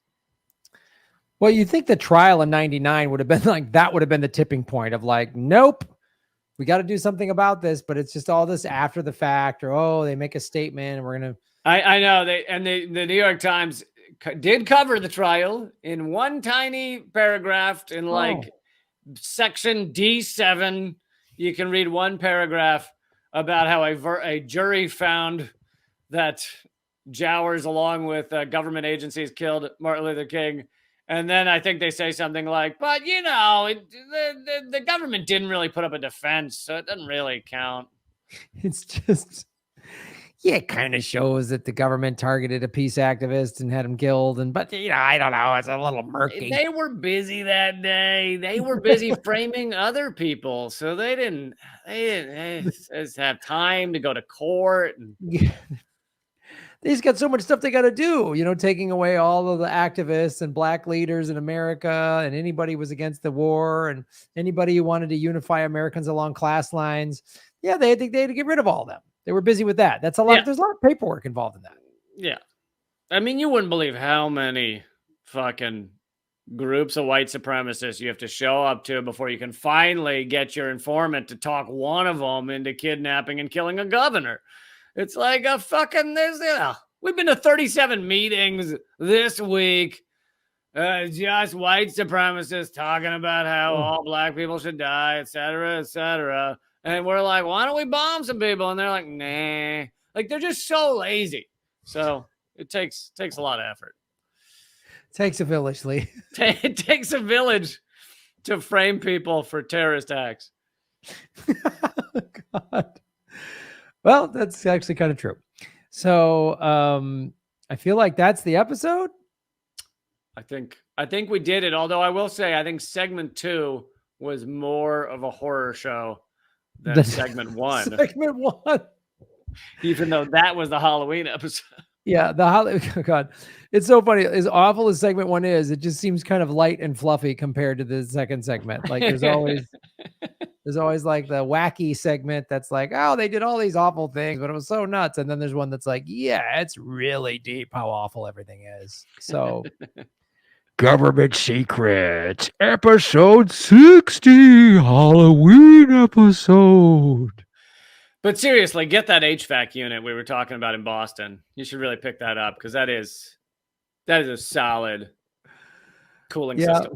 Well, you think the trial in 99 would have been like, that would have been the tipping point of like, nope, we got to do something about this, but it's just all this after the fact, or, oh, they make a statement and we're going to. I know the New York Times did cover the trial in one tiny paragraph in section D7. You can read one paragraph about how a jury found that Jowers, along with government agencies, killed Martin Luther King. And then I think they say something like, but, the government didn't really put up a defense, so it doesn't really count. It's just, it kind of shows that the government targeted a peace activist and had him killed. But I don't know. It's a little murky. They were busy that day. They were busy framing other people. So they didn't just have time to go to court. And They've got so much stuff they got to do, taking away all of the activists and black leaders in America and anybody who was against the war and anybody who wanted to unify Americans along class lines. Yeah, they had to get rid of all of them. They were busy with that. That's a lot. Yeah. There's a lot of paperwork involved in that. Yeah. I mean, you wouldn't believe how many fucking groups of white supremacists you have to show up to before you can finally get your informant to talk one of them into kidnapping and killing a governor. It's like a fucking, we've been to 37 meetings this week. Just white supremacists talking about how all black people should die, et cetera, et cetera. And we're like, why don't we bomb some people? And they're like, nah. Like, they're just so lazy. So it takes a lot of effort. It takes a village, Lee. It takes a village to frame people for terrorist acts. God. Well, that's actually kind of true. So I feel like that's the episode. I think we did it. Although I will say, I think segment 2 was more of a horror show than segment 1. Segment 1. Even though that was the Halloween episode. Yeah, oh God. It's so funny. As awful as segment 1 is, it just seems kind of light and fluffy compared to the second segment. Like there's always like the wacky segment that's like, oh, they did all these awful things, but it was so nuts. And then there's one that's like, yeah, it's really deep how awful everything is. So Government Secrets, episode 60, Halloween episode. But seriously, get that HVAC unit we were talking about in Boston. You should really pick that up because that is a solid cooling system.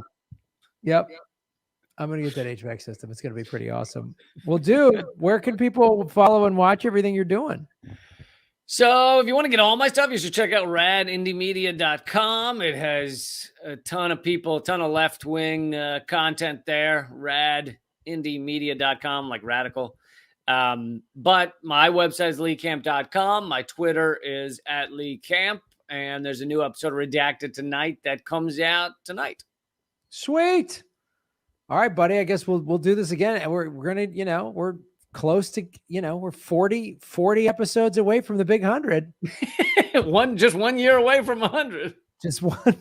Yep. I'm going to get that HVAC system. It's going to be pretty awesome. Well, dude, where can people follow and watch everything you're doing? So if you want to get all my stuff, you should check out radindiemedia.com. It has a ton of left-wing content there. Radindiemedia.com, like radical. But my website is leecamp.com. My Twitter is @LeeCamp. And there's a new episode of Redacted tonight that comes out tonight. Sweet. All right, buddy. I guess we'll do this again. And we're going to, we're close to, we're 40 episodes away from the big 100. Just 1 year away from 100. Just one.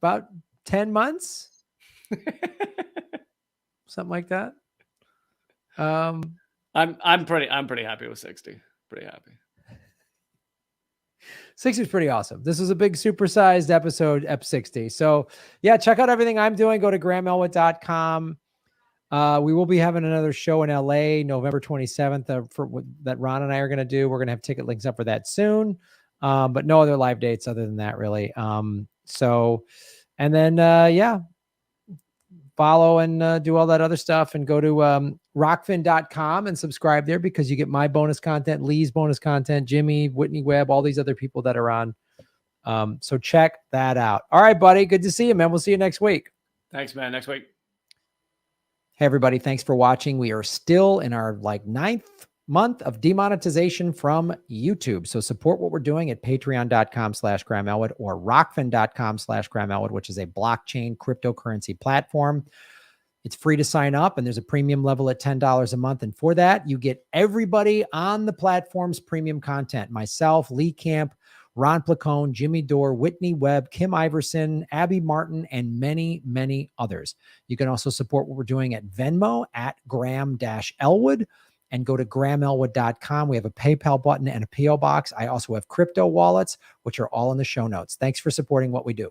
About 10 months. Something like that. I'm pretty happy with 60. Pretty happy. 60 is pretty awesome. This was a big supersized episode, Ep 60. So yeah, check out everything I'm doing. Go to grahamelwood.com. We will be having another show in LA, November 27th that Ron and I are going to do. We're going to have ticket links up for that soon. But no other live dates other than that, really. And then, follow and do all that other stuff, and go to rockfin.com and subscribe there, because you get my bonus content, Lee's bonus content, Jimmy, Whitney Webb, all these other people that are on. So check that out. All right, buddy. Good to see you, man. We'll see you next week. Thanks, man. Next week. Hey, everybody. Thanks for watching. We are still in our 9th month of demonetization from YouTube. So support what we're doing at patreon.com/Graham Elwood or rockfin.com/Graham Elwood, which is a blockchain cryptocurrency platform. It's free to sign up, and there's a premium level at $10 a month. And for that, you get everybody on the platform's premium content. Myself, Lee Camp, Ron Placone, Jimmy Dore, Whitney Webb, Kim Iverson, Abby Martin, and many, many others. You can also support what we're doing at Venmo at Graham-Elwood, and go to GrahamElwood.com. We have a PayPal button and a PO box. I also have crypto wallets, which are all in the show notes. Thanks for supporting what we do.